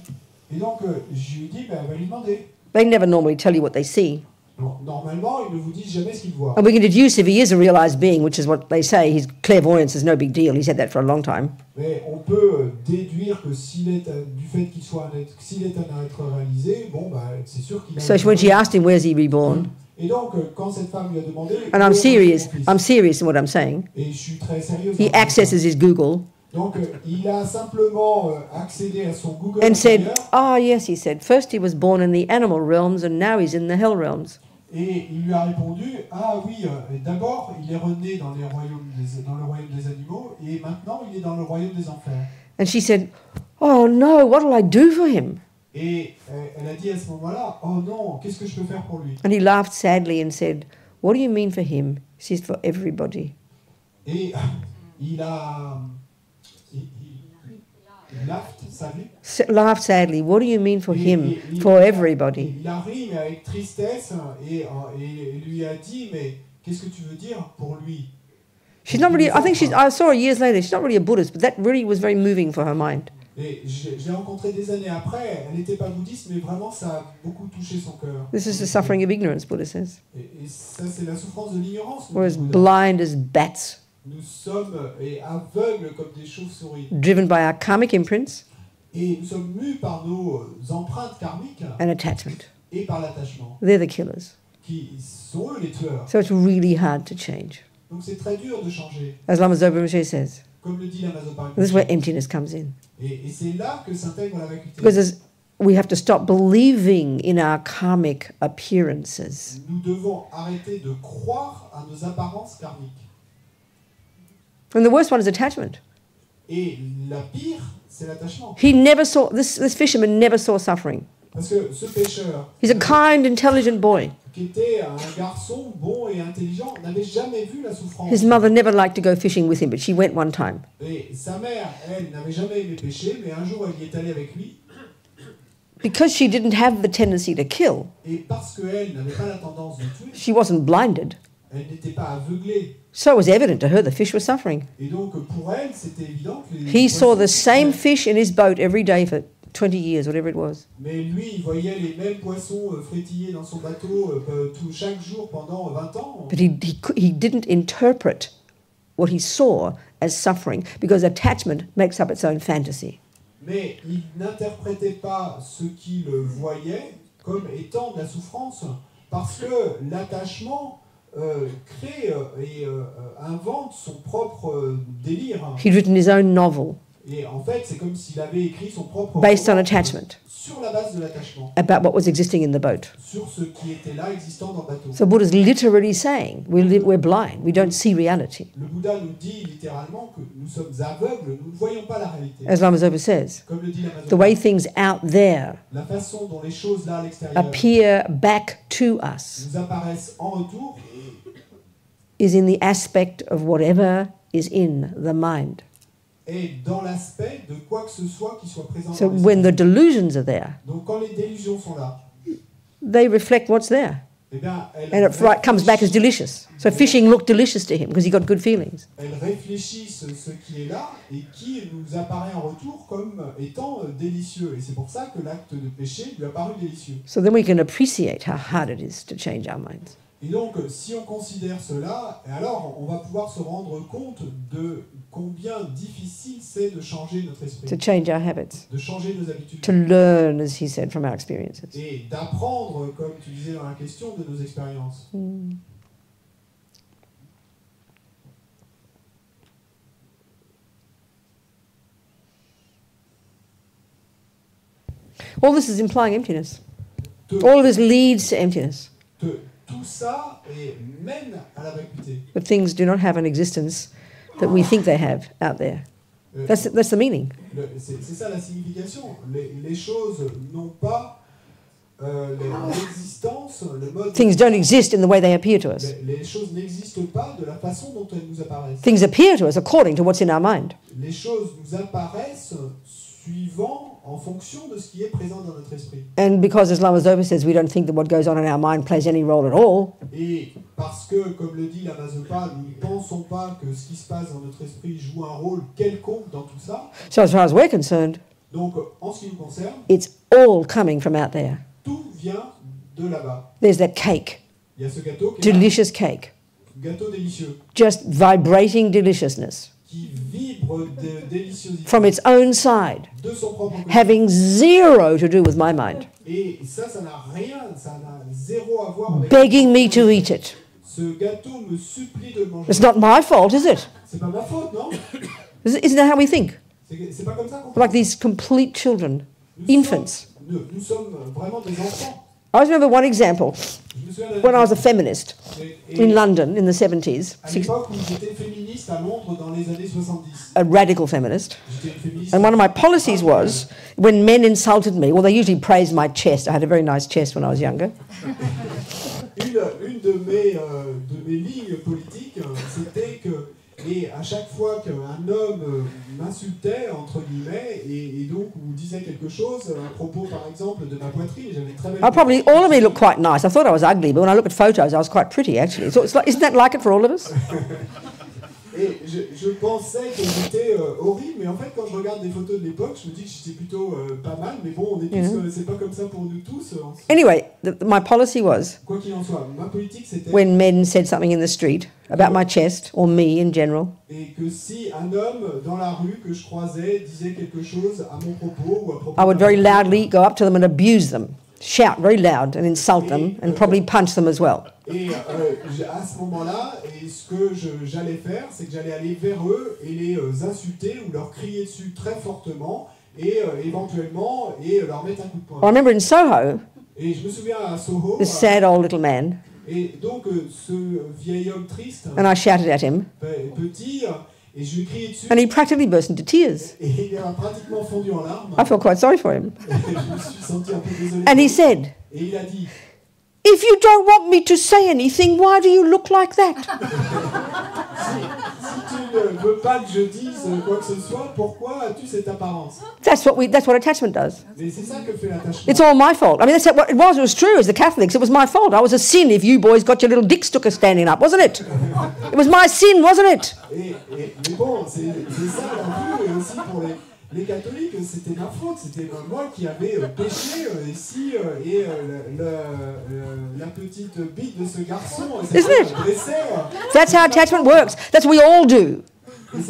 Et donc je lui ai dit, va lui demander. They never normally tell you what they see. Bon, normalement, ils ne vous disent jamais ce qu'ils voient. And we can deduce if he is a realized being, which is what they say, his clairvoyance is no big deal. He's had that for a long time. Mais on peut déduire que s'il est du fait qu'il soit s'il est un être réalisé, bon c'est sûr qu'il a. So when she asked him, where's he reborn? Et donc quand cette femme lui a demandé. And I'm serious in what I'm saying. Et je suis très sérieux. He accesses his Google. Donc il a simplement accédé à son Google. And said, yes, he said, first he was born in the animal realms and now he's in the hell realms. Et il lui a répondu, oui, d'abord il est rené dans le royaume des animaux et maintenant il est dans le royaume des enfers. And she said, oh no, what'll I do for him? Et elle a dit à ce moment-là, oh non, qu'est-ce que je peux faire pour lui? And he laughed sadly and said, what do you mean for him? She said, for everybody. Et il a laughed sadly. What do you mean for him? For everybody. Il a ri mais avec tristesse et lui a dit, mais qu'est-ce que tu veux dire pour lui? She's not really. I saw her years later. She's not really a Buddhist, but that really was very moving for her mind. Et je l'ai rencontrée des années après. Elle n'était pas bouddhiste, mais vraiment ça a beaucoup touché son cœur. This is the suffering of ignorance, Buddha says. Et ça c'est la souffrance de l'ignorance. We're as blind as bats. Nous sommes aveugles comme des chauves-souris. Driven by our karmic imprints. Et nous sommes mus par nos empreintes karmiques. And attachment. Et par l'attachement. They're the killers. Qui sont eux les tueurs. So it's really hard to change. Donc c'est très dur de changer. As Lama Zopa Rinpoche says. Comme le dit Lama Zopa Rinpoche. This is where emptiness comes in. Et c'est là que s'intègre la vacuité. Because we have to stop believing in our karmic appearances. Nous devons arrêter de croire à nos apparences karmiques. And the worst one is attachment. Et la pire, c'est l'attachement. He never saw this fisherman never saw suffering. Parce que ce pêcheur, he's a kind, intelligent boy. Qui était un garçon bon et intelligent, n'avait jamais vu la souffrance. His mother never liked to go fishing with him, but she went one time. Et sa mère, elle, n'avait jamais aimé pêcher, mais un jour, elle y est allée avec lui. Because she didn't have the tendency to kill. Et parce qu'elle n'avait pas la tendance de tuer. She wasn't blinded. Elle n'était pas aveuglée. So it was evident to her the fish was suffering. Et donc pour elle, c'était évident que he saw the same fish in his boat every day for 20 years, whatever it was. Mais lui, il voyait les mêmes poissons frétiller dans son bateau chaque jour pendant 20 ans. But he didn't interpret what he saw as suffering because attachment makes up its own fantasy. Mais il n'interprétait pas ce qu'il voyait comme étant de la souffrance parce que l'attachement crée et invente son propre délire. He'd written his own novel. Et en fait, c'est comme s'il avait écrit son propre based on attachment. Sur la base de l'attachement. About what was existing in the boat. Sur ce qui était là existant dans le bateau. So Buddha's literally saying we're blind, we don't see reality. Le Bouddha nous dit littéralement que nous sommes aveugles, nous ne voyons pas la réalité. As Lama Zopa says, comme le dit Lama Zopa, the way things out there la façon dont les choses là à l'extérieur appear back to us nous apparaissent en retour is in the aspect of whatever is in the mind. Et dans l'aspect de quoi que ce soit qui soit présent. So when the delusions are there, donc quand les délusions sont là, they reflect what's there. Eh bien, and it comes back as delicious. So fishing looked delicious to him because he got good feelings. Elles réfléchissent ce qui est là et qui nous apparaît en retour comme étant délicieux. Et c'est pour ça que l'acte de péché lui a paru délicieux. So then we can appreciate how hard it is to change our minds. Et donc, si on considère cela, alors on va pouvoir se rendre compte de combien difficile c'est de changer notre esprit, to change our habits, de changer nos habitudes, to learn, as he said, from our experiences. et d'apprendre, comme tu disais dans la question, de nos expériences. All this is implying emptiness. All of this leads to emptiness. Tout ça mène à la vacuité. But things do not have an existence that we think they have out there. That's the meaning. C'est ça la signification. Les choses n'ont pas l'existence, le mode. Things don't exist in the way they appear to us. Les choses n'existent pas de la façon dont elles nous apparaissent. Things appear to us according to what's in our mind. Les choses nous apparaissent suivant, en fonction de ce qui est présent dans notre esprit. And because, as Lama Zopa says, we don't think that what goes on in our mind plays any role at all. Et parce que, comme le dit Lama Zopa, nous ne pensons pas que ce qui se passe dans notre esprit joue un rôle quelconque dans tout ça. So as far as we're concerned, Donc, en ce qui nous concerne, it's all coming from out there. tout vient de là-bas. There's that cake, Il y a ce gâteau qui est delicious cake, là, gâteau délicieux, just vibrating deliciousness qui vibre de déliciosité from its own side, de son propre côté. having zero to do with my mind, Et ça n'a rien, ça n'a zéro à voir avec... begging me to eat it. Ce gâteau me supplie de le manger. It's not my fault, is it? C'est pas ma faute, non? Isn't that how we think? C'est pas comme ça qu'on Like these complete children, infants. Nous sommes vraiment des enfants. I always remember one example Je me souviens d'un when I was a exemple. feminist Et in London in the 70s, à l'époque où j'étais féministe à Londres dans les années 70. a radical feminist. J'étais une féministe. And one of my policies was when men insulted me, well, they usually praised my chest. I had a very nice chest when I was younger. Une de mes lignes politiques, c'était que, et à chaque fois qu'un homme m'insultait, entre guillemets, et donc ou disait quelque chose à propos, par exemple, de ma poitrine, j'avais une très belle Probably all of me looked quite nice. I thought I was ugly, but when I look at photos, I was quite pretty, actually. So it's like, isn't that like it for all of us? Et je pensais que j'étais horrible, mais en fait, quand je regarde des photos de l'époque, je me dis que j'étais plutôt pas mal, mais bon, on est tous, c'est pas comme ça pour nous tous. Anyway, my policy was Quoi qu'il en soit, ma politique c'était, when men said something in the street about my chest, or me in general, et que si un homme dans la rue que je croisais disait quelque chose à mon propos ou à propos I would de- very loudly go up to them and abuse them, shout very loud and insult them, and probably punch them as well. Et à ce moment-là, et ce que j'allais faire, c'est que j'allais aller vers eux et les insulter ou leur crier dessus très fortement et éventuellement leur mettre un coup de I poing. remember in Soho, Et je me souviens à Soho, this sad old little man, et donc ce vieil homme triste, and I shouted at him, petit, et je lui criais dessus, and he practically burst into tears. et il a pratiquement fondu en larmes. I felt quite sorry for him. Et je me suis senti un peu désolé. And he said, Et il a dit, "If you don't want me to say anything, why do you look like that?" si tu ne veux pas que je dise quoi que ce soit, pourquoi as-tu cette apparence? That's what attachment does. Mais c'est ça que fait l'attachement. It's all my fault. I mean, that's what it was. It was true as the Catholics. It was my fault. I was a sin if you boys got your little dick sticker standing up, wasn't it? It was my sin, wasn't it? Mais bon, c'est ça non plus, et aussi pour les catholiques, c'était ma faute, c'était moi qui avais péché ici, et la petite bite de ce garçon Isn't it? dressée. That's how attachment works. That's what we all do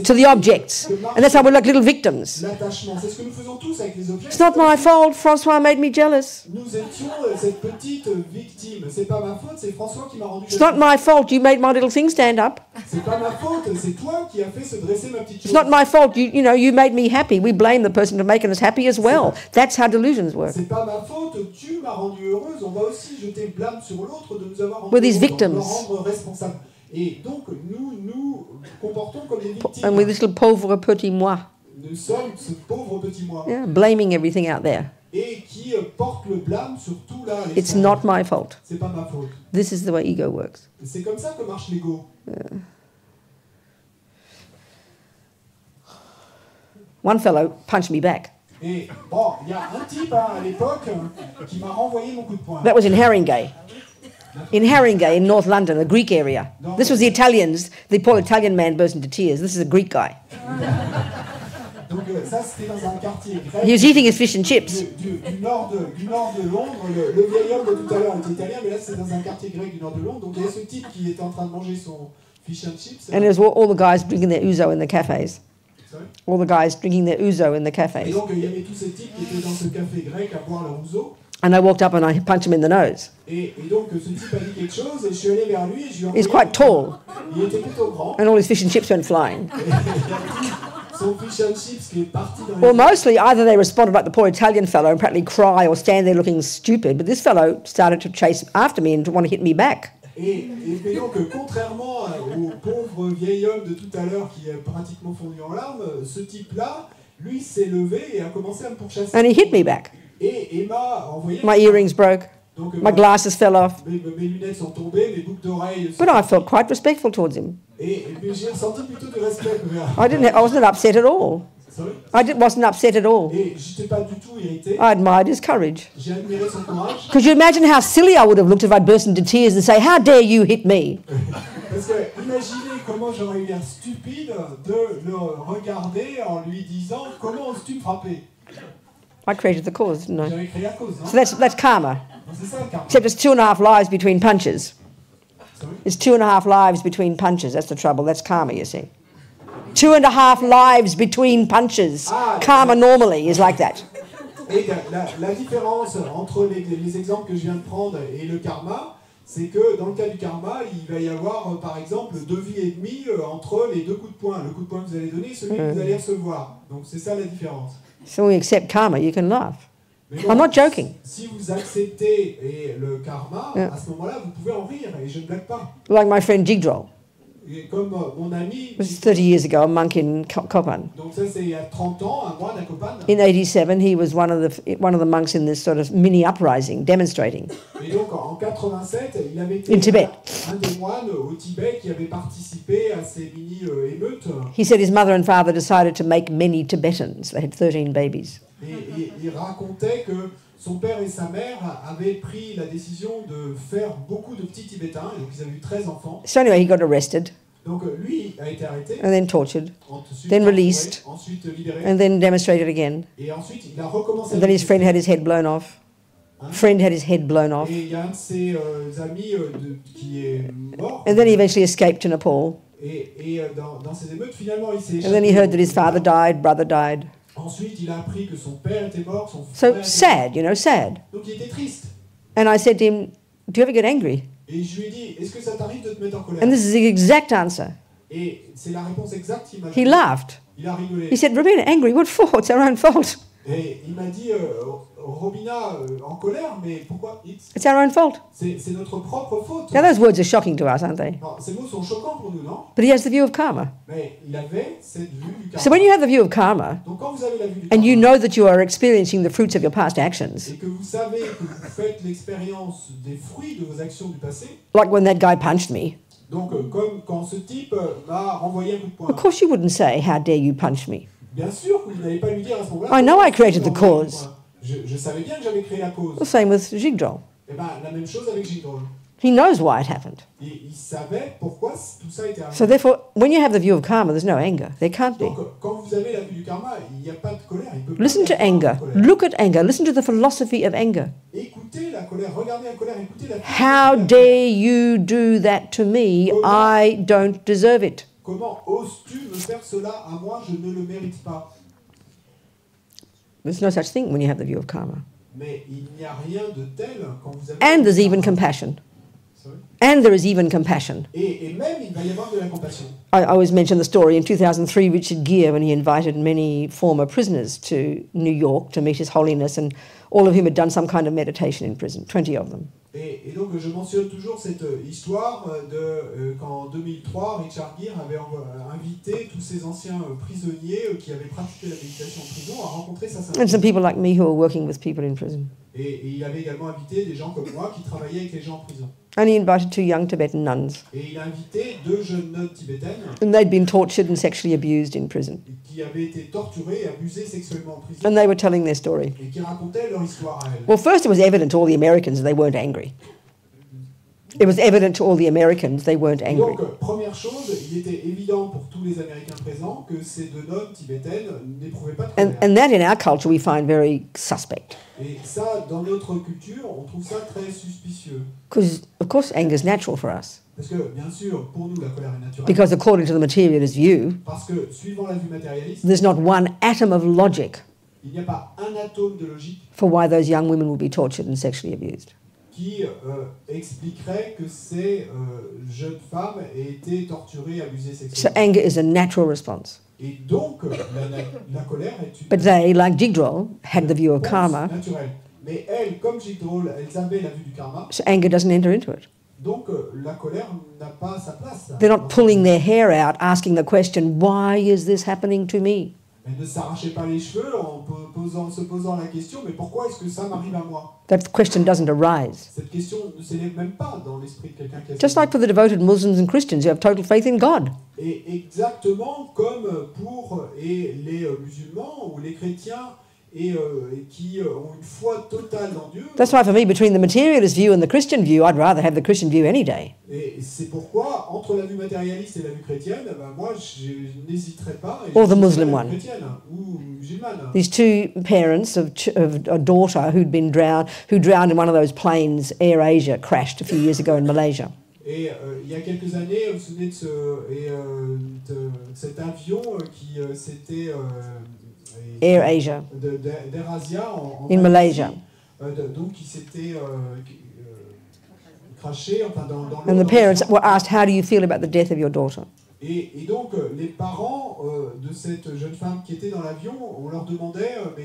to the objects. And that's how we're like little victims. L'attachement, c'est ce que nous faisons tous avec les objets. It's not my fault. François made me jealous. Nous étions cette petite victime. C'est pas ma faute, c'est François qui m'a rendu It's not my fault you made my little thing stand up. C'est pas ma faute, c'est toi qui as fait se dresser ma petite chose. It's not my fault you made me happy. We blame the person for making us happy as well. That's how delusions work. C'est pas ma faute, tu m'as rendu heureuse. On va aussi jeter le blâme sur l'autre de nous avoir rendu We're these heureux, victims. de nous rendre responsables. Et donc nous comportons comme des victimes. And we're this little pauvre petit moi, Nous sommes ce pauvre petit moi. yeah, blaming everything out there. Et qui porte le blâme sur tout là. à It's l'extérieur. not my fault. C'est pas ma faute. This is the way ego works. C'est comme ça que marche l'ego. One fellow punched me back. Et bon, il y a un type à l'époque qui m'a renvoyé mon coup de poing. That was in Haringey. In Haringey, in North London, a Greek area. This was the Italians. The poor Italian man burst into tears. This is a Greek guy. Donc ça, c'était dans un quartier grec. He was eating his fish and chips. Du nord de Londres. Le vieil homme de tout à l'heure était italien, mais là, c'est dans un quartier grec du nord de Londres. Donc il y a ce type qui était en train de manger son fish and chips. And there's all the guys drinking their ouzo in the cafes. Sorry? All the guys drinking their ouzo in the Et cafes. donc il y avait tous ces types qui étaient dans ce café grec à boire leur ouzo. And I walked up and I punched him in the nose. Et donc ce type a dit quelque chose et je suis allé vers lui et je lui ai He's envoyé- quite tall, Il était plutôt grand. and all his fish and chips went flying. Son fish and chips qui est parti dans Well, les... mostly either they responded like the poor Italian fellow and practically cry or stand there looking stupid, but this fellow started to chase after me and to want to hit me back. Et donc, contrairement au pauvre vieil homme de tout à l'heure qui est pratiquement fondu en larmes, ce type-là, lui, s'est levé et a commencé à me pourchasser. And he hit me back. Et m'a envoyé... My earrings broke, Donc, my glasses fell off, mes lunettes sont tombées, mes boucles d'oreilles... but I felt quite respectful towards him. Et puis j'ai ressenti plutôt du respect. I wasn't upset at all. Sorry? Wasn't upset at all. Et j'étais pas du tout irrité. I admired his courage. J'ai admiré son courage. Could you imagine how silly I would have looked if I'd burst into tears and say, "How dare you hit me?" Parce que imaginez comment j'aurais eu l'air stupide de le regarder en lui disant comment oses-tu me frapper. I created the cause, didn't I? J'avais créé la cause, non? So that's karma. C'est ça le karma. Except it's 2.5 lives between punches. Sorry? It's 2.5 lives between punches. That's the trouble. That's karma, you see. 2.5 lives between punches. Karma normally is like that. Et la différence entre les exemples que je viens de prendre et le karma, c'est que dans le cas du karma, il va y avoir par exemple 2 vies et demie entre les 2 coups de poing. Le coup de poing que vous allez donner et celui que vous allez recevoir. Donc c'est ça la différence. So when you accept karma, you can laugh. Mais I'm not joking. Si vous acceptez le karma, à ce moment-là, vous pouvez en rire et je ne blague pas. Like my friend Jigdrol. Et comme mon ami, It was 30 years ago, a monk in Kopan. donc ça c'est il y a 30 ans, un moine à Copan. In 87, he was one of the monks in this sort of mini uprising, demonstrating. Et donc en 87, il avait été In Tibet. un des moines au Tibet qui avait participé à ces mini-émeutes. He said his mother and father decided to make many Tibetans. They had 13 babies. Et il racontait que son père et sa mère avaient pris la décision de faire beaucoup de petits Tibétains, et donc ils avaient eu 13 enfants. So anyway, he got arrested Donc lui a été arrêté, and then tortured, ensuite then torturé, released, ensuite libéré, and then demonstrated again. et ensuite il a recommencé And then his friend had his head blown off. Friend had his head blown off. Et il y a un de ses amis qui est mort. And then he eventually escaped to Nepal. Et dans ces émeutes, finalement, il s'est And then he heard that his father died, brother died. Ensuite, il a appris que son père était mort, son So frère était sad, you know, sad. mort. Donc il était triste. And I said to him, "Do you ever get angry?" Et je lui ai dit, est-ce que ça t'arrive de te mettre en colère? And this is the exact answer. Et c'est la réponse exacte qu'il m'a He dit. laughed. Il a rigolé. He said, "Robina, angry? What for? It's our own fault. Et il m'a dit, Robina, en colère, mais pourquoi X? It's our own fault." C'est notre propre faute. Now those words are shocking to us, aren't they? Non, ces mots sont choquants pour nous, non? But he has the view of karma. Mais il avait cette vue du karma. So when you have the view of karma, Donc quand vous avez la vue du and you karma, know that you are experiencing the fruits of your past actions, et que vous savez que vous faites l'expérience des fruits de vos actions du passé, like when that guy punched me, donc comme quand ce type m'a renvoyé un coup de poing, of course you wouldn't say, "How dare you punch me?" bien sûr que vous n'allez pas lui dire à ce moment-là. I know I created vous the m'envoyez un coup de cause. poing. Je savais bien que j'avais créé la cause. The same with Jigdrol. Et ben la même chose avec Gidrol. He knows why it happened. Et il savait pourquoi tout ça était arrivé. So therefore, when you have the view of karma, there's no anger. There can't be. Donc quand vous avez la vue du karma, il n'y a pas de colère. Il peut pas Listen y to avoir de anger. colère. Look at anger. Listen to the philosophy of anger. Écoutez la colère, regardez la colère, écoutez la How philosophie de la colère. dare you do that to me? I don't deserve it. Comment oses-tu me faire cela à moi? Je ne le mérite pas. There's no such thing when you have the view of karma. Mais il n'y a rien de tel quand vous avez... And there's even compassion. Sorry? And there is even compassion. Et même il va y avoir de la compassion. I always mention the story in 2003, Richard Gere, when he invited many former prisoners to New York to meet His Holiness, and all of whom had done some kind of meditation in prison, 20 of them. Et donc je mentionne toujours cette histoire de qu'en 2003, Richard Gere avait invité tous ces anciens prisonniers qui avaient pratiqué la méditation en prison à rencontrer sa And some sainteté. people like me who are working with people in prison. Et il avait également invité des gens comme moi qui travaillaient avec les gens en prison. And he invited 2 young Tibetan nuns, Et il a invité 2 jeunes nonnes tibétaines and they'd been tortured and sexually abused in prison. qui avaient été torturées et abusées sexuellement en prison And they were telling their story. et qui racontaient leur histoire à elles. Well, first it was evident to all the Americans that they weren't angry. It was evident to all the Americans they weren't Et angry. donc, première chose, il était évident pour tous les Américains présents que ces deux nonnes tibétaines n'éprouvaient pas de colère. And that in our culture we find very suspect. Et ça, dans notre culture, on trouve ça très suspicieux. Because, of course, anger is natural for us. Parce que, bien sûr, pour nous, la colère est naturelle. Because according to the materialist view, Parce que, suivant la vue matérialiste, there's not one atom of logic il n'y a pas un atome de logique for why those young women will be tortured and sexually abused. qui expliquerait que ces jeunes femmes aient été torturées, abusées So sexuellement. anger is a natural response. Et donc, la colère est une But they, like Jigdral, had the view of réponse karma, naturelle. Mais elles, comme Jigdral, elles avaient la vue du karma, so anger doesn't enter into it. donc la colère n'a pas sa place. They're not pulling their hair out, asking the question, why is this happening to me? Elles ne s'arrachaient pas les cheveux en se posant la question, mais pourquoi est-ce que ça m'arrive à moi? That question doesn't arise. Cette question ne s'élève même pas dans l'esprit de quelqu'un qui a Just fait like for the devoted Muslims and Christians who have total faith in God. Et exactement comme pour les musulmans ou les chrétiens qui ont une foi totale en Dieu. That's why for me, between the materialist view and the Christian view, I'd rather have the Christian view any day. Et c'est pourquoi, entre la vue matérialiste et la vue chrétienne, ben moi je n'hésiterai pas. Or the je Muslim choisirais la one. vue chrétienne ou musulmane. These two parents of a daughter who drowned in one of those planes, Air Asia crashed a few years ago in Malaysia. Et il y a quelques années, vous vous souvenez de cet avion qui s'était... Air Asia. D'Air Asia en In Malaysia. Donc qui s'était craché enfin, dans l'eau. And the parents were asked, how do you feel about the death of your daughter? Et donc les parents de cette jeune femme qui était dans l'avion, on leur demandait mais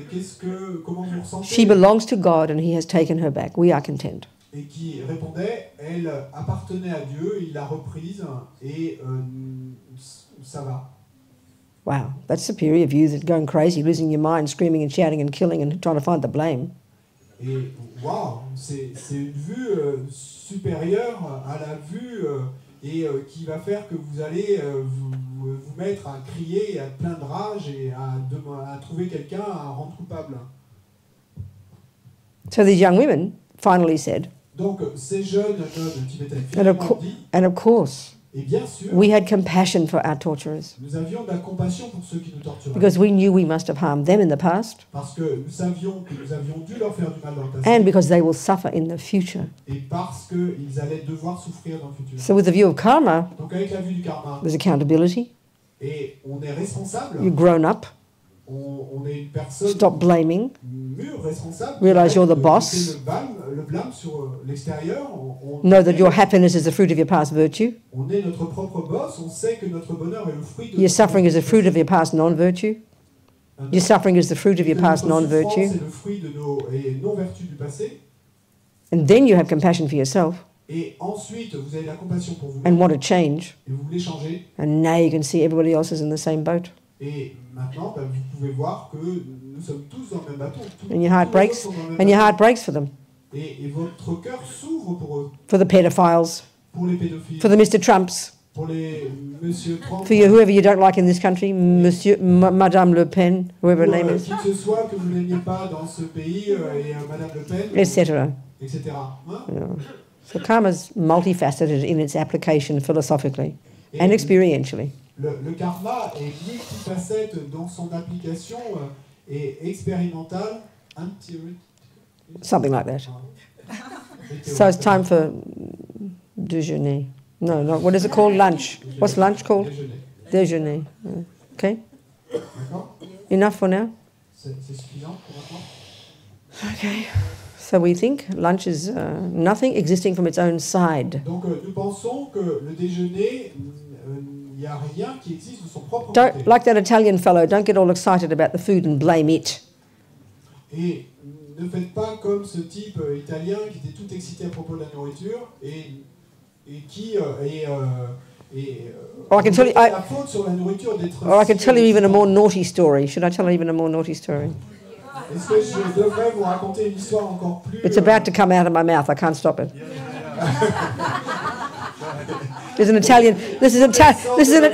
comment vous ressentez? She belongs to God and he has taken her back. We are content. Et qui répondait, elle appartenait à Dieu, il l'a reprise et ça va. Wow, that's superior view than going crazy, losing your mind, screaming and shouting and killing and trying to find the blame. Et waouh, c'est une vue supérieure à la vue qui va faire que vous allez vous mettre à crier, à plein de rage et à trouver quelqu'un à rendre coupable. So these young women finally said, Donc ces jeunes nonnes tibétaines and finalement of course, et bien sûr, we had compassion for our torturers nous avions de la compassion pour ceux qui nous torturaient. because we knew we must have harmed them in the past Parce que nous savions que nous avions dû leur faire du mal dans le passé. and because they will suffer in the future. Et parce qu'ils allaient devoir souffrir dans le futur. So with the view of karma, Donc avec la vue du karma, there's accountability. et on est responsable, You're grown up. on est une personne Stop blaming. mûre, responsable, Realize you're the de boss. jeter le blâme sur l'extérieur. Know that your happiness is the fruit of your past virtue. On est notre propre boss, on sait que notre bonheur est le fruit de Your suffering is the fruit of your past non-virtue. Your suffering is the fruit of your past non-virtue. C'est le fruit de nos non-vertus du passé. And then you have compassion for yourself Et ensuite, vous avez la compassion pour vous and want to change. et vous voulez changer. And now you can see everybody else is in the same boat. Et maintenant, ben, vous pouvez voir que nous sommes tous dans le même bateau. And your heart Tous les breaks. autres sont dans le même And your bateau. heart breaks for them. Et votre cœur s'ouvre pour eux, For the pedophiles. pour les pédophiles, For the Mr. Trumps. pour les Monsieur Trump, For whoever you don't like in this country. Monsieur, Madame Le Pen, whoever her pour name is. qui que ce soit que vous n'aimiez pas dans ce pays, et Madame Le Pen, Etc. etc. Hein? So karma's multifaceted in its application philosophically and experientially. Le karma est multifacette dans son application et expérimentale. Something like that. So it's time for déjeuner. No, what is it called? Lunch. What's lunch called? Déjeuner. Okay? D'accord? Enough for now? C'est suffisant pour maintenant? Okay. So we think lunch is nothing existing from its own side. Donc nous pensons que le déjeuner, il n'y a rien qui existe de son propre Don't, côté. like that Italian fellow, don't get all excited about the food and blame it. Et ne faites pas comme ce type italien qui était tout excité à propos de la nourriture et qui Or I can tell you, la faute sur la nourriture d'être. or I can tell you even a more naughty story. Should I tell even a more naughty story? Est-ce que je devrais vous raconter une histoire encore plus? It's about to come out of my mouth. I can't stop it. There's an Italian. This is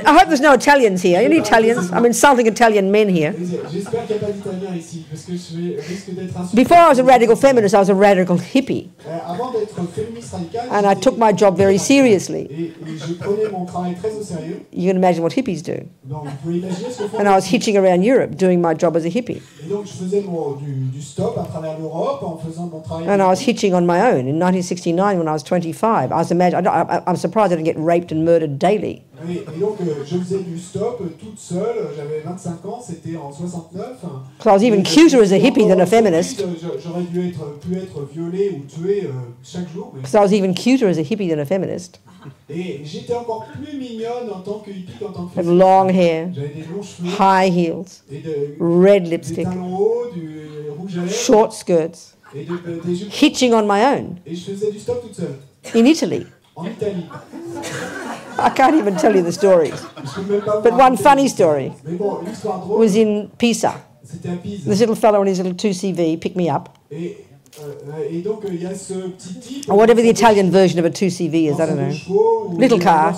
I hope there's no Italians here. Any Italians? I'm insulting Italian men here. J'espère qu'il n'y a pas d'Italiens ici, parce que je risque d'être insulté. Before I was a radical feminist, I was a radical hippie. Avant d'être féministe radicale, And I took my job very seriously. Et je prenais mon travail très au sérieux. You can imagine what hippies do. Donc vous pouvez imaginer ce que font. And I was hitching around Europe doing my job as a hippie. Et donc je faisais du stop à travers l'Europe en faisant mon travail. And I was hitching on my own. In 1969, when I was 25, I'm surprised I didn't get raped and murdered daily. Et donc je faisais du stop toute seule. J'avais 25 ans, c'était en 69. So I was even cuter as a hippie than a feminist. J'aurais pu être violée ou tuée chaque jour. Because I was even cuter as a hippie than a feminist. Et j'étais encore plus mignonne en tant que hippie qu'en tant que Had féministe. long hair, J'avais des longs cheveux, high heels, et de, red des lipstick, talons hauts, du rouge à lèvres, short skirts, et des jupes. hitching on my own Et je faisais du stop toute seule, in Italy. en Italie. I can't even tell you the stories. Je peux même pas vous But one raconter. funny story Mais bon, l'histoire drôle, was in Pisa. c'était à Pise. This little fellow on his little 2CV picked me up, Et donc il y a ce petit type. or whatever the Italian version of a 2CV is, I don't know. Little car.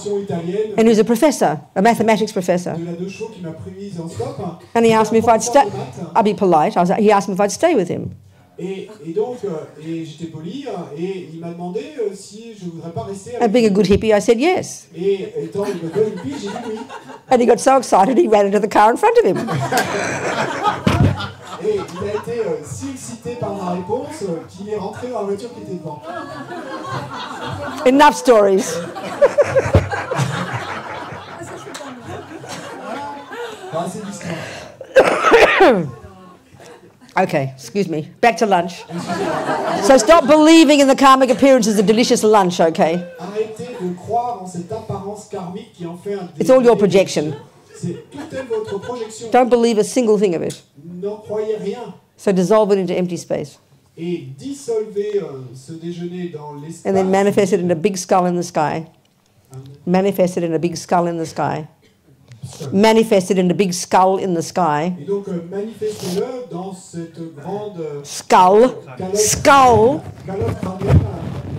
And he was a professor, a mathematics professor. De la deux chevaux qui m'a prise en stop. And he asked me if I'd stay. I'd be polite. He asked me if I'd stay with him. Et donc, j'étais poli, et il m'a demandé si je voudrais pas rester And avec being a lui. good hippie, I said yes. Et étant une bonne hippie, j'ai dit oui. And he got so excited he ran into the car in front of him. Et il a été si excité par ma réponse qu'il est rentré dans la voiture qui était devant. Enough stories. Enfin, c'est l'histoire. Okay, excuse me. Back to lunch. So stop believing in the karmic appearances of delicious lunch, okay? Arrêtez de croire en cette apparence karmique qui en fait un It's all your projection. Tout est votre projection. Don't believe a single thing of it. N'en croyez rien. So dissolve it into empty space. Et dissolvez ce déjeuner dans l'espace. And then manifest it in a big skull in the sky. Manifest it in a big skull in the sky. Manifest it in a big skull in the sky. Et donc manifestez-le dans cette grande Skull. Skull. calotte crânienne.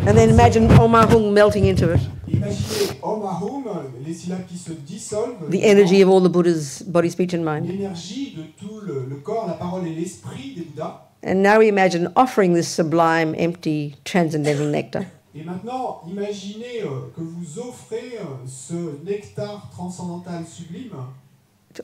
And then imagine Om Ahung melting into it. Imaginez Om Ahum, les syllabes qui se dissolvent. The energy of all the Buddha's body, speech and mind. L'énergie de tout le corps, la parole et l'esprit des Bouddhas. And now we imagine offering this sublime, empty, transcendental nectar. Et maintenant, imaginez que vous offrez ce nectar transcendantal sublime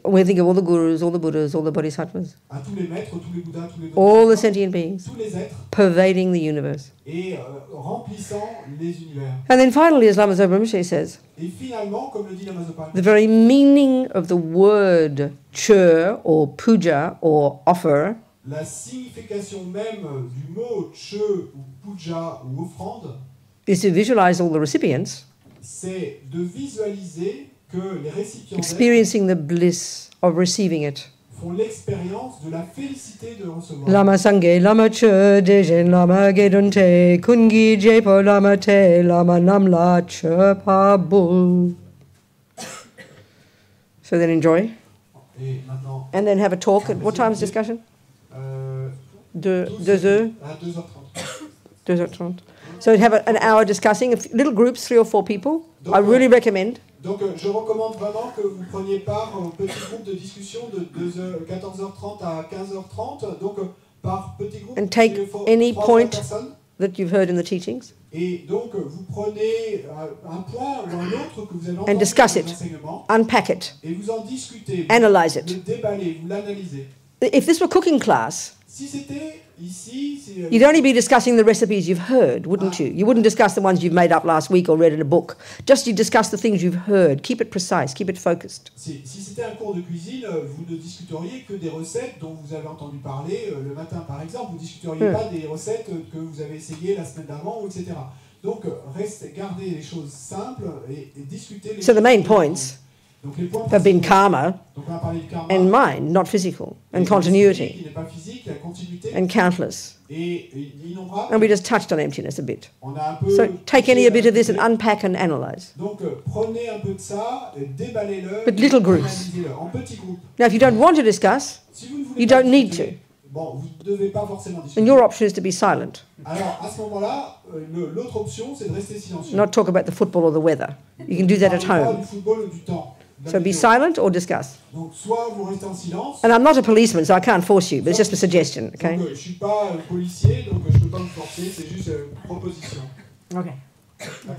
We think of all the gurus, all the Buddhas, all the bodhisattvas, à tous les maîtres, tous les Bouddhas, tous les all the Bodhisattvas, sentient beings, tous les êtres, pervading the universe. et remplissant les univers. And then finally, as Lama Zopa Rinpoche says, Et finalement, comme le dit Lama Zopa, the very meaning of the word chur or puja or offer la signification même du mot che ou puja ou offrande, is to visualize all the recipients c'est de visualiser que les récipiendaires experiencing the bliss of receiving it. font l'expérience de la félicité de recevoir. Lama Sangye, Lama Che, Dejen, Lama Gedunte, Kungi Jepo, Lama Te, Lama Namla, Che Pa Bul. So then enjoy. Et maintenant, And then have a talk. At what time's discussion? 2 heures? à 2h30. 2h30. So have an hour discussing, little groups, 3 or 4 people. I really recommend. Donc je recommande vraiment que vous preniez part au petit groupe de discussion de 14h30 à 15h30. Donc par petit groupe, And take il faut any 3 point personnes. That you've heard in the teachings. Et donc vous prenez un point ou un autre que vous avez entendu And discuss dans it. l'enseignement Unpack it. et vous en discutez, Analyze vous it. le déballez, vous l'analysez. If this were cooking class, Si c'était ici, you'd only be discussing the recipes you've heard, wouldn't you? You wouldn't discuss the ones you've made up last week or read in a book. Just you discuss the things you've heard. Keep it precise, keep it focused. si c'était un cours de cuisine, vous ne discuteriez que des recettes dont vous avez entendu parler le matin, par exemple. Vous ne discuteriez pas des recettes que vous avez essayées la semaine d'avant, etc. Donc, gardez les choses simples et discutez les So the choses main importantes. points Donc, les points have been principaux. karma Donc, on a parlé de karma, and mind, not physical, and et continuity, qui n'est pas physique, la continuité, and countless. et innombrable. And we just touched on emptiness a bit. On a un peu So take any a bit of this and touché. unpack and analyze. Donc, prenez un peu de ça, déballez-le, But little groups. analysez-le en petits groupes. Now, if you don't want to discuss, Si vous ne voulez you pas don't need discuter, bon, vous ne devez pas forcément And discuter. your option is to be silent, Alors, à ce moment-là, l'autre option, c'est de rester silencieux. not talk about the football or the weather. You can do that at Parlez pas home. du football ou du temps. de la So be météo. silent or discuss. Donc, soit vous restez en silence. And I'm not a policeman, so I can't force you, but it's just a suggestion, okay? Donc, je ne suis pas policier, donc je ne peux pas vous forcer, c'est juste une proposition. Okay. D'accord.